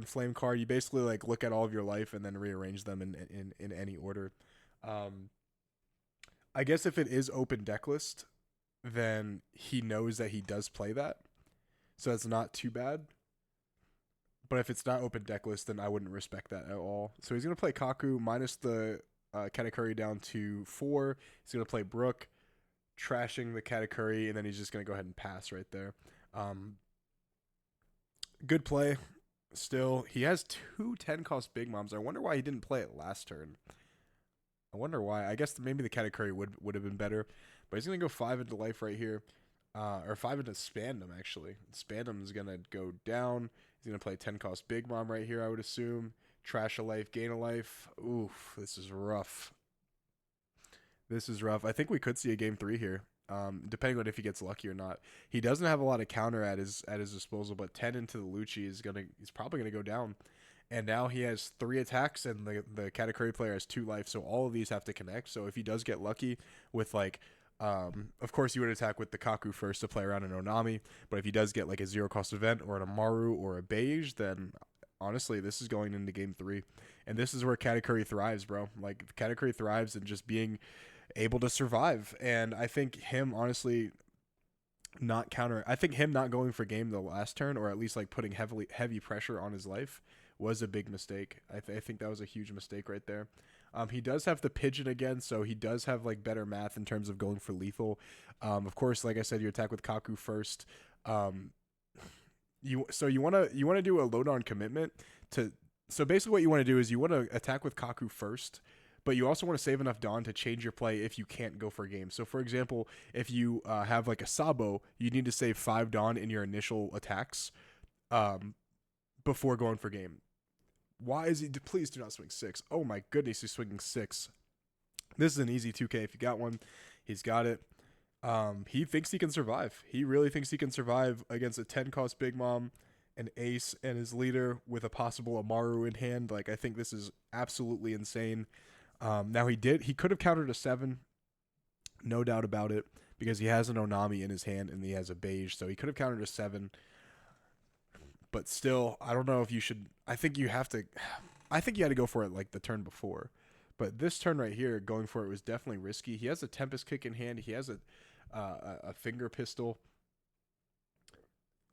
flame card. You basically like look at all of your life and then rearrange them in any order. Um, I guess if it is open deck list, then he knows that he does play that. So it's not too bad. But if it's not open deck list, then I wouldn't respect that at all. So he's going to play Kaku minus the Katakuri down to 4. He's going to play Brook, trashing the Katakuri, and then he's just going to go ahead and pass right there. Good play. Still, he has 2 10-cost Big Moms. I wonder why he didn't play it last turn. I wonder why. I guess maybe the Katakuri would have been better. But he's going to go 5 into life right here. Or 5 into Spandom, actually. Spandom is going to go down. He's going to play 10-cost Big Mom right here, I would assume. Trash a life, gain a life. Oof, this is rough. This is rough. I think we could see a game 3 here, depending on if he gets lucky or not. He doesn't have a lot of counter at his disposal, but 10 into the Lucci he's probably gonna go down. And now he has 3 attacks, and the Katakuri player has 2 life, so all of these have to connect. So if he does get lucky with like, of course you would attack with the Kaku first to play around an Onami, but if he does get like a 0-cost event or an Amaru or a Beige, then honestly this is going into game 3, and this is where Katakuri thrives, bro. Like Katakuri thrives in just being able to survive. And I think him honestly I think him not going for game the last turn, or at least like putting heavy pressure on his life, was a big mistake. I think that was a huge mistake right there. He does have the pigeon again, so he does have like better math in terms of going for lethal. Of course, like I said, you attack with Kaku first. You want to do a load on commitment to. So basically, what you want to do is you want to attack with Kaku first, but you also want to save enough Dawn to change your play if you can't go for a game. So, for example, if you have like a Sabo, you need to save 5 Dawn in your initial attacks before going for game. Why is he? Please do not swing 6. Oh my goodness, he's swinging 6. This is an easy 2K if you got one. He's got it. He thinks he can survive. He really thinks he can survive against a 10-cost Big Mom, an ace, and his leader with a possible Amaru in hand. Like, I think this is absolutely insane. Now he could have countered a 7, no doubt about it, because he has an Onami in his hand and he has a Beige, so he could have countered a 7. But still, I don't know if you should. I think you had to go for it like the turn before. But this turn right here, going for it was definitely risky. He has a Tempest Kick in hand. He has a Finger Pistol.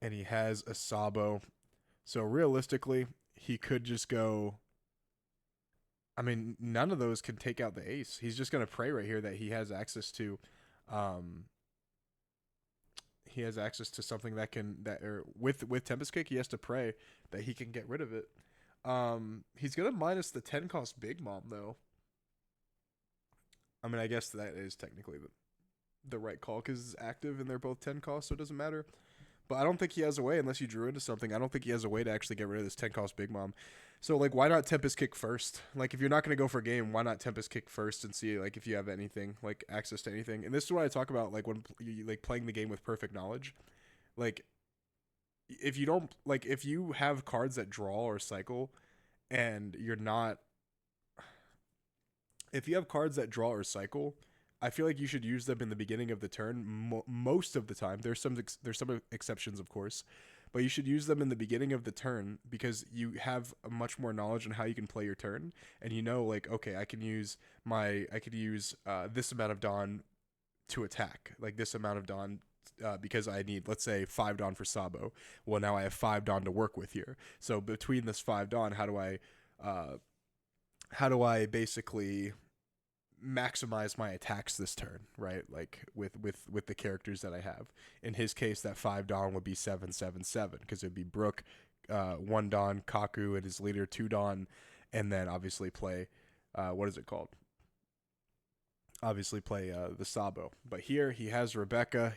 And he has a Sabo. So realistically, he could just go. I mean, none of those can take out the ace. He's just going to pray right here that he has access to something with Tempest Kick, he has to pray that he can get rid of it. He's gonna minus the 10-cost Big Mom though. I mean, I guess that is technically the right call because it's active and they're both 10 cost, so it doesn't matter. But I don't think he has a way, unless you drew into something. I don't think he has a way to actually get rid of this 10-cost Big Mom. So, like, why not Tempest Kick first? Like, if you're not going to go for a game, why not Tempest Kick first and see, like, if you have anything, like, access to anything? And this is what I talk about, like, when you, like, playing the game with perfect knowledge. Like, if you have cards that draw or cycle and you're not... If you have cards that draw or cycle... I feel like you should use them in the beginning of the turn most of the time. There's some exceptions, of course, but you should use them in the beginning of the turn because you have much more knowledge on how you can play your turn, and you know, like, okay, I could use this amount of Dawn to attack, like this amount of Dawn because I need, let's say, 5 Dawn for Sabo. Well, now I have 5 Dawn to work with here. So between this 5 Dawn, how do I basically maximize my attacks this turn, right? Like with the characters that I have. In his case, that 5 Dawn would be 777 because it'd be Brook, 1 Dawn, Kaku and his leader, 2 Dawn, and then obviously play what is it called? Obviously play the Sabo. But here he has Rebecca.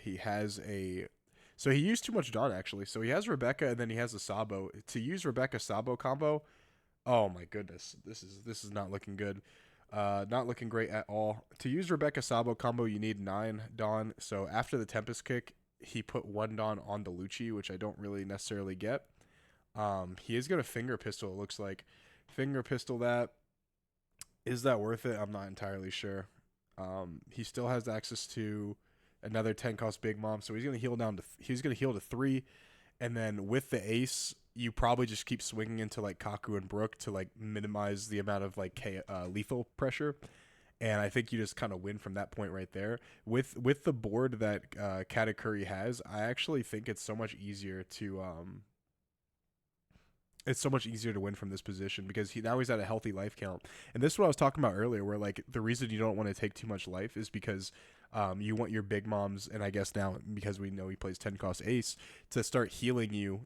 So he used too much Dawn actually. So he has Rebecca and then he has a Sabo. To use Rebecca Sabo combo, oh my goodness, this is not looking good. Not looking great at all. To use Rebecca Sabo combo, you need 9 Dawn. So after the Tempest Kick, he put 1 Dawn on the Lucci, which I don't really necessarily get. He is going to Finger Pistol, it looks like. Finger Pistol that. Is that worth it? I'm not entirely sure. He still has access to another 10 cost Big Mom, so he's gonna heal to 3, and then with the ace, you probably just keep swinging into like Kaku and Brook to like minimize the amount of like lethal pressure. And I think you just kind of win from that point right there. With the board that Katakuri has, I actually think it's so much easier to win from this position because he's at a healthy life count. And this is what I was talking about earlier, where like the reason you don't want to take too much life is because you want your big moms, and I guess now because we know he plays 10 cost ace, to start healing you.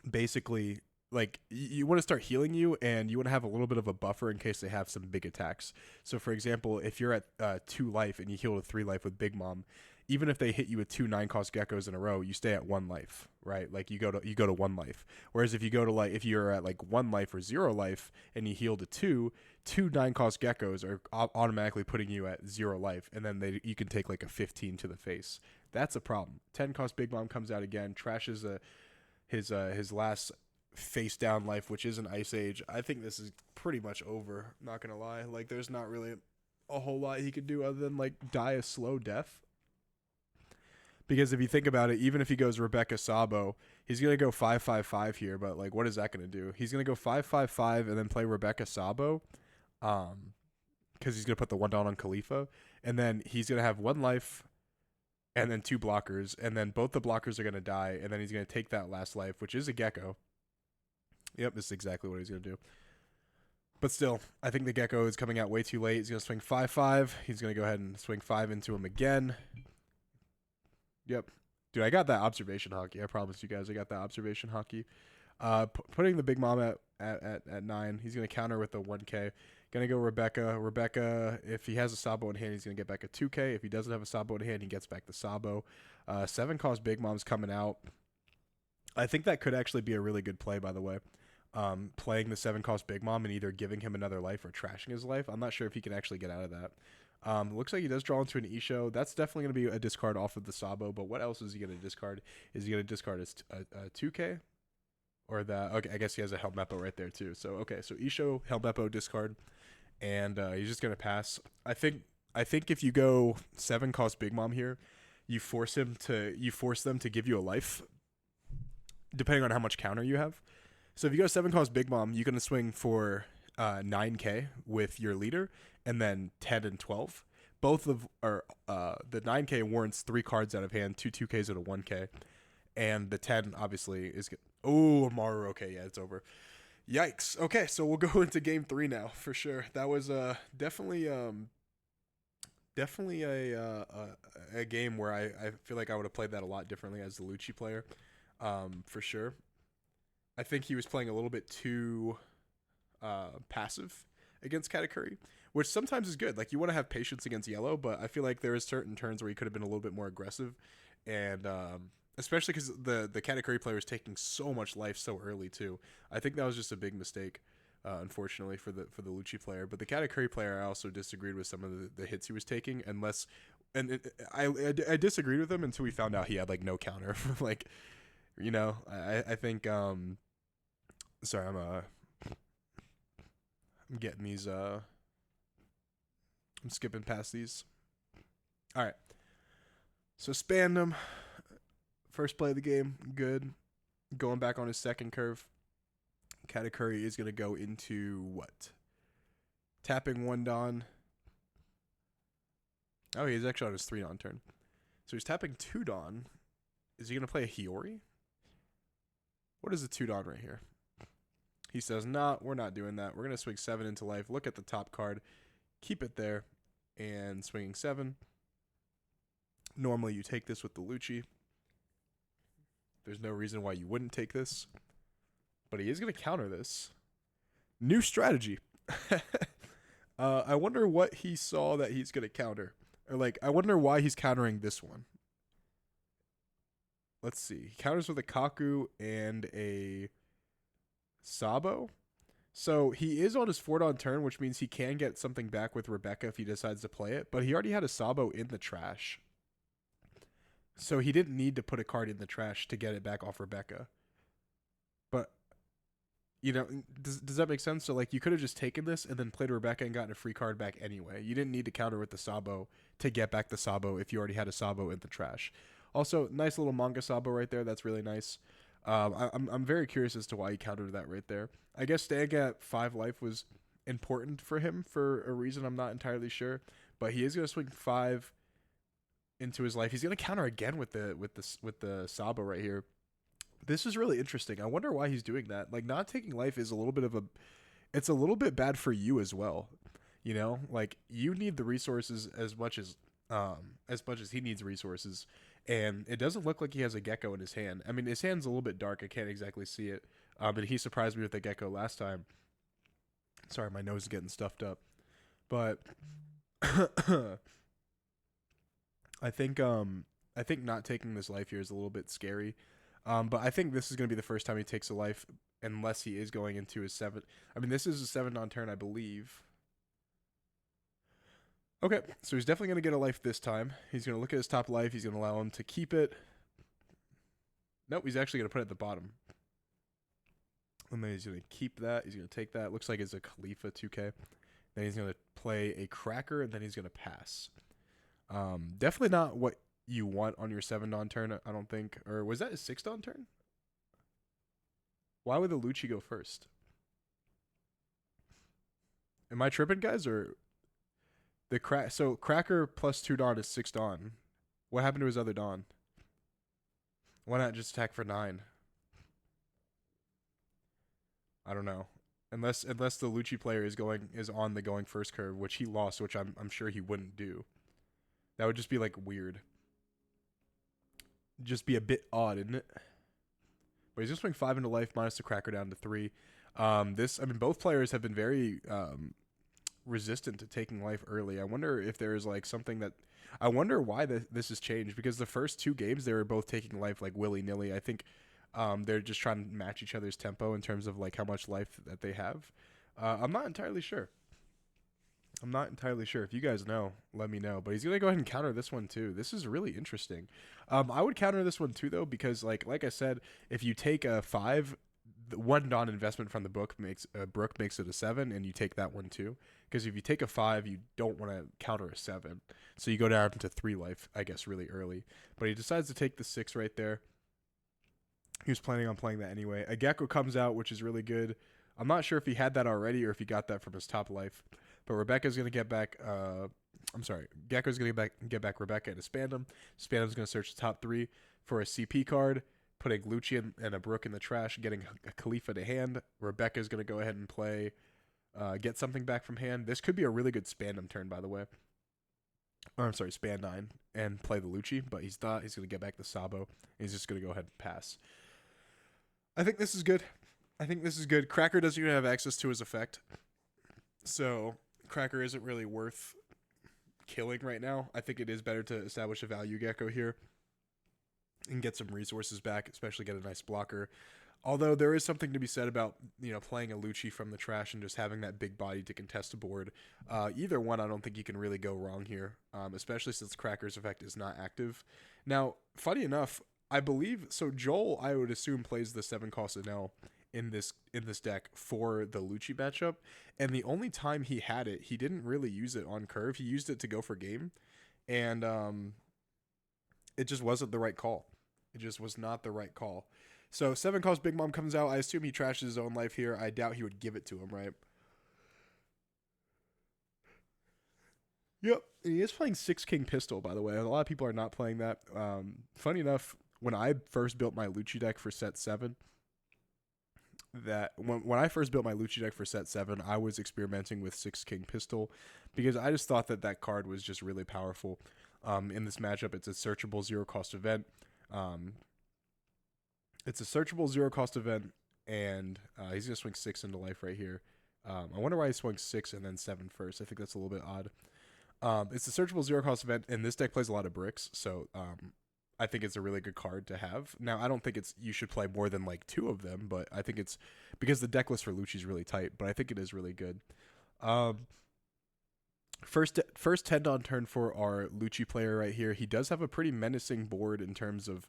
Basically, like you want to start healing you, and you want to have a little bit of a buffer in case they have some big attacks. So for example, if you're at 2 life and you heal to 3 life with big mom, even if they hit you with 2 9 cost geckos in a row, you stay at 1 life, right? Like you go to 1 life. Whereas if you go to like if you're at like 1 life or 0 life and you heal to 2 9 cost geckos are automatically putting you at 0 life, and then you can take like a 15 to the face. That's a problem. 10 cost big mom comes out again, trashes his last face down life, which is an ice age. I think this is pretty much over. Not gonna lie, like there's not really a whole lot he could do other than like die a slow death. Because if you think about it, even if he goes Rebecca Sabo, he's gonna go 5-5-5 here. But like, what is that gonna do? He's gonna go 5-5-5 and then play Rebecca Sabo, because he's gonna put the 1 down on Khalifa, and then he's gonna have 1 life, and then 2 blockers, and then both the blockers are gonna die, and then he's gonna take that last life, which is a gecko. Yep, this is exactly what he's gonna do. But still, I think the gecko is coming out way too late. He's gonna swing 5-5. He's gonna go ahead and swing 5 into him again. Yep. Dude, I got that observation hockey. I promise you guys, I got that observation hockey. Putting the big mom at 9. He's gonna counter with a 1K. Gonna go Rebecca. Rebecca, if he has a Sabo in hand, he's gonna get back a 2K. If he doesn't have a Sabo in hand, he gets back the Sabo. 7 cost big mom's coming out. I think that could actually be a really good play, by the way. Playing the 7 cost big mom and either giving him another life or trashing his life. I'm not sure if he can actually get out of that. Looks like he does draw into an Isho. That's definitely going to be a discard off of the Sabo, but what else is he going to discard? Is he going to discard his 2K? Or the... Okay, I guess he has a Helmepo right there too. So, okay, so Isho, Helmepo, discard. And he's just going to pass. I think if you go 7 cost Big Mom here, you force them to give you a life, depending on how much counter you have. So if you go 7 cost Big Mom, you're going to swing for 9K with your leader, and then 10 and 12. Both of the 9K warrants 3 cards out of hand, 2 2Ks and a 1K, and the 10 obviously is good. Oh, Maru. Okay, yeah, it's over. Yikes. Okay, so we'll go into game 3 now for sure. That was definitely a game where I feel like I would have played that a lot differently as the Lucci player, for sure. I think he was playing a little bit too passive against Katakuri, which sometimes is good. Like, you want to have patience against yellow, but I feel like there is certain turns where he could have been a little bit more aggressive, and especially because the Katakuri player was taking so much life so early too. I think that was just a big mistake, unfortunately for the Lucci player. But the Katakuri player, I also disagreed with some of the hits he was taking, I disagreed with him until we found out he had like no counter. Like, I think sorry, I'm getting these I'm skipping past these. All right. So Spandom, first play of the game, good. Going back on his second curve. Katakuri is going to go into what? Tapping 1 Dawn. Oh, he's actually on his 3 Dawn turn. So he's tapping 2 Dawn. Is he going to play a Hiyori? What is the 2 Dawn right here? He says, nah, we're not doing that. We're going to swing 7 into life. Look at the top card. Keep it there. And swinging 7. Normally you take this with the Lucci. There's no reason why you wouldn't take this. But he is going to counter this. New strategy. I wonder what he saw that he's going to counter. Or like, I wonder why he's countering this one. Let's see. He counters with a Kaku and a Sabo. So he is on his 4 Dawn turn, which means he can get something back with Rebecca if he decides to play it. But he already had a Sabo in the trash. So he didn't need to put a card in the trash to get it back off Rebecca. But You know, does that make sense? So like you could have just taken this and then played Rebecca and gotten a free card back anyway. You didn't need to counter with the Sabo to get back the Sabo if you already had a Sabo in the trash. Also, nice little manga Sabo right there. That's really nice. I'm very curious as to why he countered that right there. I guess staying at 5 life was important for him for a reason I'm not entirely sure. But he is gonna swing 5 into his life. He's gonna counter again with the Sabo right here. This is really interesting. I wonder why he's doing that. Like not taking life is a little bit of a it's a little bit bad for you as well. You know, like you need the resources as much as he needs resources. And it doesn't look like he has a gecko in his hand. I mean, his hand's a little bit dark. I can't exactly see it. And he surprised me with the gecko last time. Sorry, my nose is getting stuffed up. But I think not taking this life here is a little bit scary. But I think this is going to be the first time he takes a life, unless he is going into his 7. I mean, this is a 7 on turn, I believe. Okay, so he's definitely going to get a life this time. He's going to look at his top life. He's going to allow him to keep it. Nope, he's actually going to put it at the bottom. And then he's going to keep that. He's going to take that. Looks like it's a Khalifa 2K. Then he's going to play a Cracker, and then he's going to pass. Definitely not what you want on your 7 on turn, I don't think. Or was that his 6 on turn? Why would the Lucci go first? Am I tripping, guys? Or so Cracker plus 2 Dawn is 6 Dawn. What happened to his other Dawn? Why not just attack for 9? I don't know. Unless the Lucci player is on the going first curve, which he lost, which I'm sure he wouldn't do. That would just be like weird. Just be a bit odd, isn't it? But he's just swing 5 into life minus the Cracker down to 3. I mean, both players have been very resistant to taking life early. I wonder if there is like something that I wonder why this has changed, because the first 2 games they were both taking life like willy-nilly. I think they're just trying to match each other's tempo in terms of like how much life that they have. I'm not entirely sure. If you guys know, let me know. But he's gonna go ahead and counter this one too. This is really interesting. I would counter this one too though, because like I said, if you take a 5, the 1 Dawn investment from the book makes it a 7, and you take that one too. Because if you take a 5, you don't want to counter a 7, so you go down to 3 life, I guess, really early. But he decides to take the 6 right there. He was planning on playing that anyway. A gecko comes out, which is really good. I'm not sure if he had that already or if he got that from his top life. But Rebecca's going to get back. Gecko's going to get back Rebecca and a Spandam. Spandam's going to search the top 3 for a CP card, putting Lucci and a Brook in the trash, getting a Khalifa to hand. Rebecca's going to go ahead and play, get something back from hand. This could be a really good Spandam turn, by the way. Or I'm sorry, Span 9 and play the Lucci, but he's not. He's going to get back the Sabo. He's just going to go ahead and pass. I think this is good. Cracker doesn't even have access to his effect, so Cracker isn't really worth killing right now. I think it is better to establish a value gecko here and get some resources back, especially get a nice blocker. Although there is something to be said about, playing a Lucci from the trash and just having that big body to contest a board. Either one, I don't think you can really go wrong here, especially since Cracker's effect is not active. Now, funny enough, I believe so. Joel, I would assume, plays the 7 cost Anel in this deck for the Lucci matchup, and the only time he had it, he didn't really use it on curve. He used it to go for game, and it just wasn't the right call. It just was not the right call. So 7 cost Big Mom comes out. I assume he trashes his own life here. I doubt he would give it to him, right? Yep. And he is playing 6 King Pistol, by the way. A lot of people are not playing that. Funny enough, when I first built my Lucci deck for set 7, when I first built my Lucci deck for set 7, I was experimenting with 6 King Pistol because I just thought that card was just really powerful. In this matchup, it's a searchable 0 cost event. It's a searchable 0 cost event, and he's going to swing 6 into life right here. I wonder why he swung 6 and then 7 first. I think that's a little bit odd. It's a searchable 0 cost event, and this deck plays a lot of bricks, so I think it's a really good card to have. Now, I don't think you should play more than like 2 of them, but I think it's because the deck list for Lucci is really tight, but I think it is really good. First 10 on turn for our Lucci player right here. He does have a pretty menacing board in terms of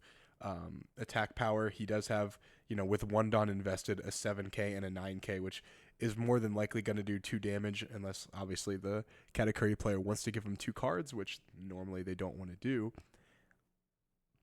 attack power. He does have, with one Dawn invested, a 7k and a 9k, which is more than likely going to do 2 damage, unless obviously the Katakuri player wants to give him 2 cards, which normally they don't want to do.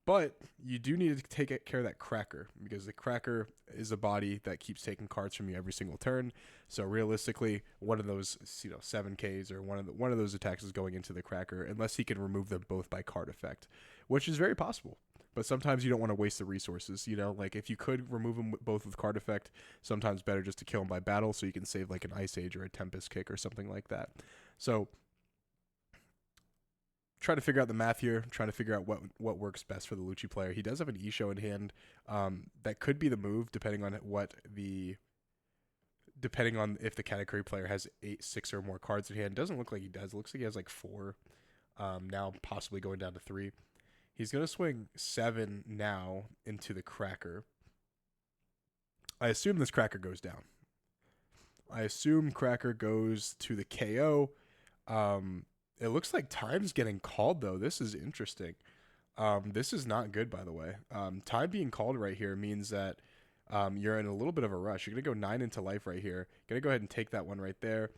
But you do need to take care of that Cracker, because the Cracker is a body that keeps taking cards from you every single turn. So realistically, one of those 7Ks or one of those attacks is going into the Cracker, unless he can remove them both by card effect, which is very possible. But sometimes you don't want to waste the resources. Like if you could remove them both with card effect, sometimes better just to kill them by battle, so you can save like an Ice Age or a Tempest Kick or something like that. So trying to figure out the math here, trying to figure out what works best for the Lucci player. He does have an Isho in hand. That could be the move, depending on if the Katakuri player has 6 or more cards in hand. Doesn't look like he does. It looks like he has like 4. Now possibly going down to 3. He's gonna swing 7 now into the Cracker. I assume this Cracker goes down. I assume Cracker goes to the KO. It looks like time's getting called, though. This is interesting. This is not good, by the way. Time being called right here means that you're in a little bit of a rush. You're going to go 9 into life right here. Going to go ahead and take that one right there.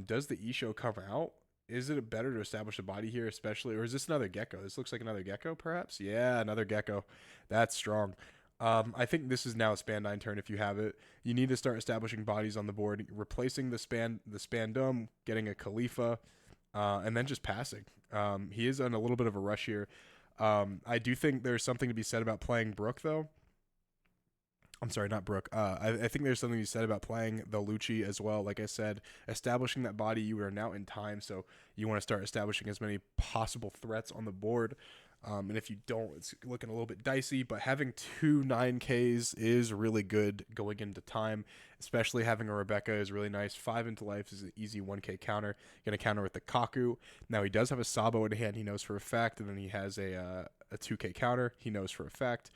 Does the Isho come out? Is it better to establish a body here, especially? Or is this another Gecko? This looks like another Gecko, perhaps? Yeah, another Gecko. That's strong. I think this is now a span 9 turn if you have it. You need to start establishing bodies on the board, replacing the Spandum, getting a Khalifa, and then just passing. He is on a little bit of a rush here. I do think there's something to be said about playing Brook, though. I'm sorry, not Brook. I think there's something to be said about playing the Lucci as well. Like I said, establishing that body, you are now in time, so you want to start establishing as many possible threats on the board. And if you don't, it's looking a little bit dicey, but having 2 9Ks is really good going into time, especially having a Rebecca is really nice. 5 into life is an easy 1K counter. Going to counter with the Kaku. Now he does have a Sabo in hand, he knows for a fact, and then he has a 2K counter, he knows for a fact.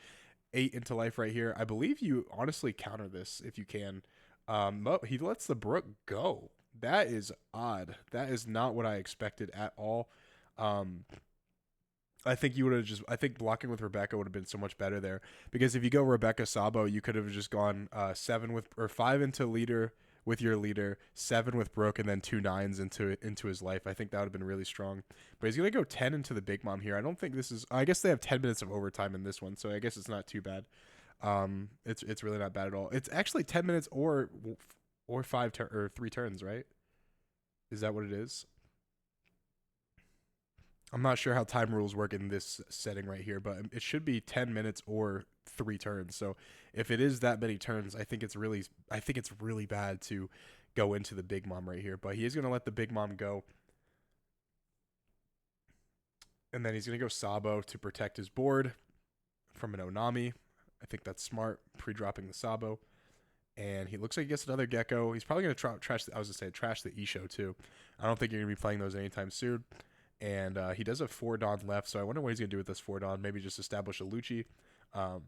8 into life right here. I believe you honestly counter this if you can. But he lets the Brook go. That is odd. That is not what I expected at all. I think I think blocking with Rebecca would have been so much better there, because if you go Rebecca Sabo, you could have just gone 5 into leader with your leader, 7 with Brooke, and then 2 9s into his life. I think that would have been really strong. But he's gonna go 10 into the Big Mom here. I don't think this is. I guess they have 10 minutes of overtime in this one, so I guess it's not too bad. It's really not bad at all. It's actually 10 minutes or 3 turns, right? Is that what it is? I'm not sure how time rules work in this setting right here, but it should be 10 minutes or 3 turns. So if it is that many turns, I think it's really bad to go into the Big Mom right here. But he is going to let the Big Mom go. And then he's going to go Sabo to protect his board from an Onami. I think that's smart, pre-dropping the Sabo. And he looks like he gets another Gecko. He's probably going to trash the Isho too. I don't think you're going to be playing those anytime soon. And he does have 4 Dawn left, so I wonder what he's going to do with this 4 Dawn. Maybe just establish a Lucci. I'm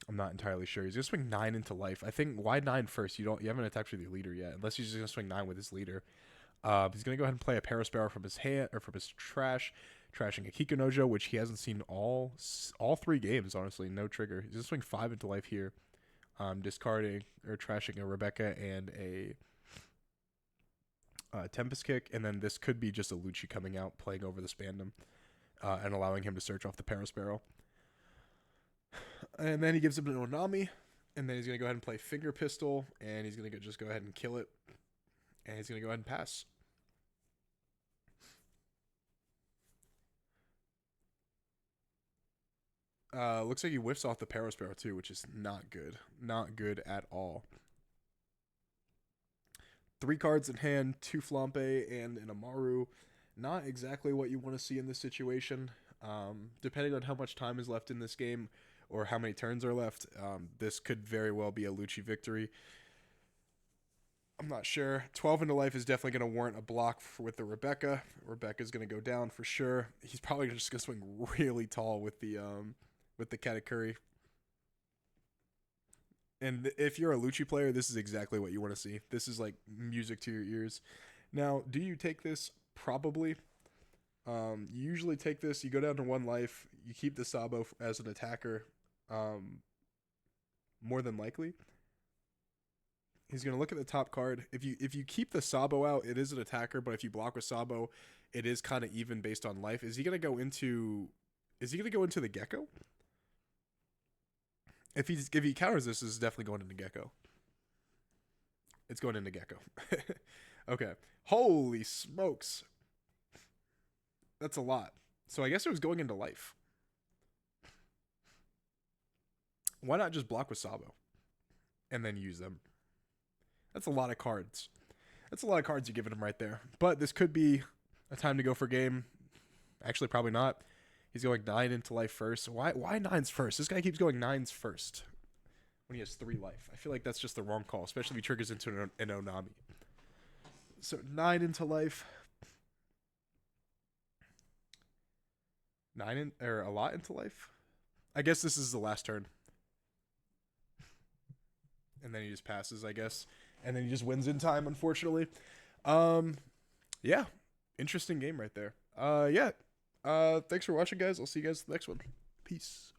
not entirely sure. He's going to swing 9 into life. I think, why 9 first? You haven't attacked with your leader yet, unless he's just going to swing 9 with his leader. He's going to go ahead and play a Parasparrow from his hand, or from his trash, trashing a Kikunojo, which he hasn't seen all 3 games, honestly. No trigger. He's going to swing 5 into life here, discarding or trashing a Rebecca and a Tempest Kick, and then this could be just a Lucci coming out, playing over the Spandum, and allowing him to search off the Parasparrow. And then he gives him an Onami, and then he's going to go ahead and play Finger Pistol, and he's going to just go ahead and kill it, and he's going to go ahead and pass. Looks like he whiffs off the Parasparrow too, which is not good. Not good at all. 3 cards in hand, 2 Flampe, and an Amaru. Not exactly what you want to see in this situation. Depending on how much time is left in this game, or how many turns are left, this could very well be a Lucci victory. I'm not sure. 12 into life is definitely going to warrant a block with the Rebecca. Rebecca's going to go down for sure. He's probably just going to swing really tall with the Katakuri. And if you're a Lucci player, this is exactly what you want to see. This is like music to your ears. Now, do you take this? Probably. You usually take this, you go down to 1 life, you keep the Sabo as an attacker. More than likely, he's gonna look at the top card. If you keep the Sabo out, it is an attacker, but if you block with Sabo, it is kind of even based on life. Is he gonna go into the Gecko? If he counters this is definitely going into Gecko. It's going into Gecko. Okay. Holy smokes. That's a lot. So I guess it was going into life. Why not just block with Sabo and then use them? That's a lot of cards. That's a lot of cards you're giving him right there. But this could be a time to go for game. Actually, probably not. He's going 9 into life first. Why 9s first? This guy keeps going 9s first when he has 3 life. I feel like that's just the wrong call, especially if he triggers into an Onami. So 9 into life. or a lot into life. I guess this is the last turn. And then he just passes, I guess. And then he just wins in time, unfortunately. Yeah. Interesting game right there. Yeah. Thanks for watching, guys. I'll see you guys in the next one. Peace.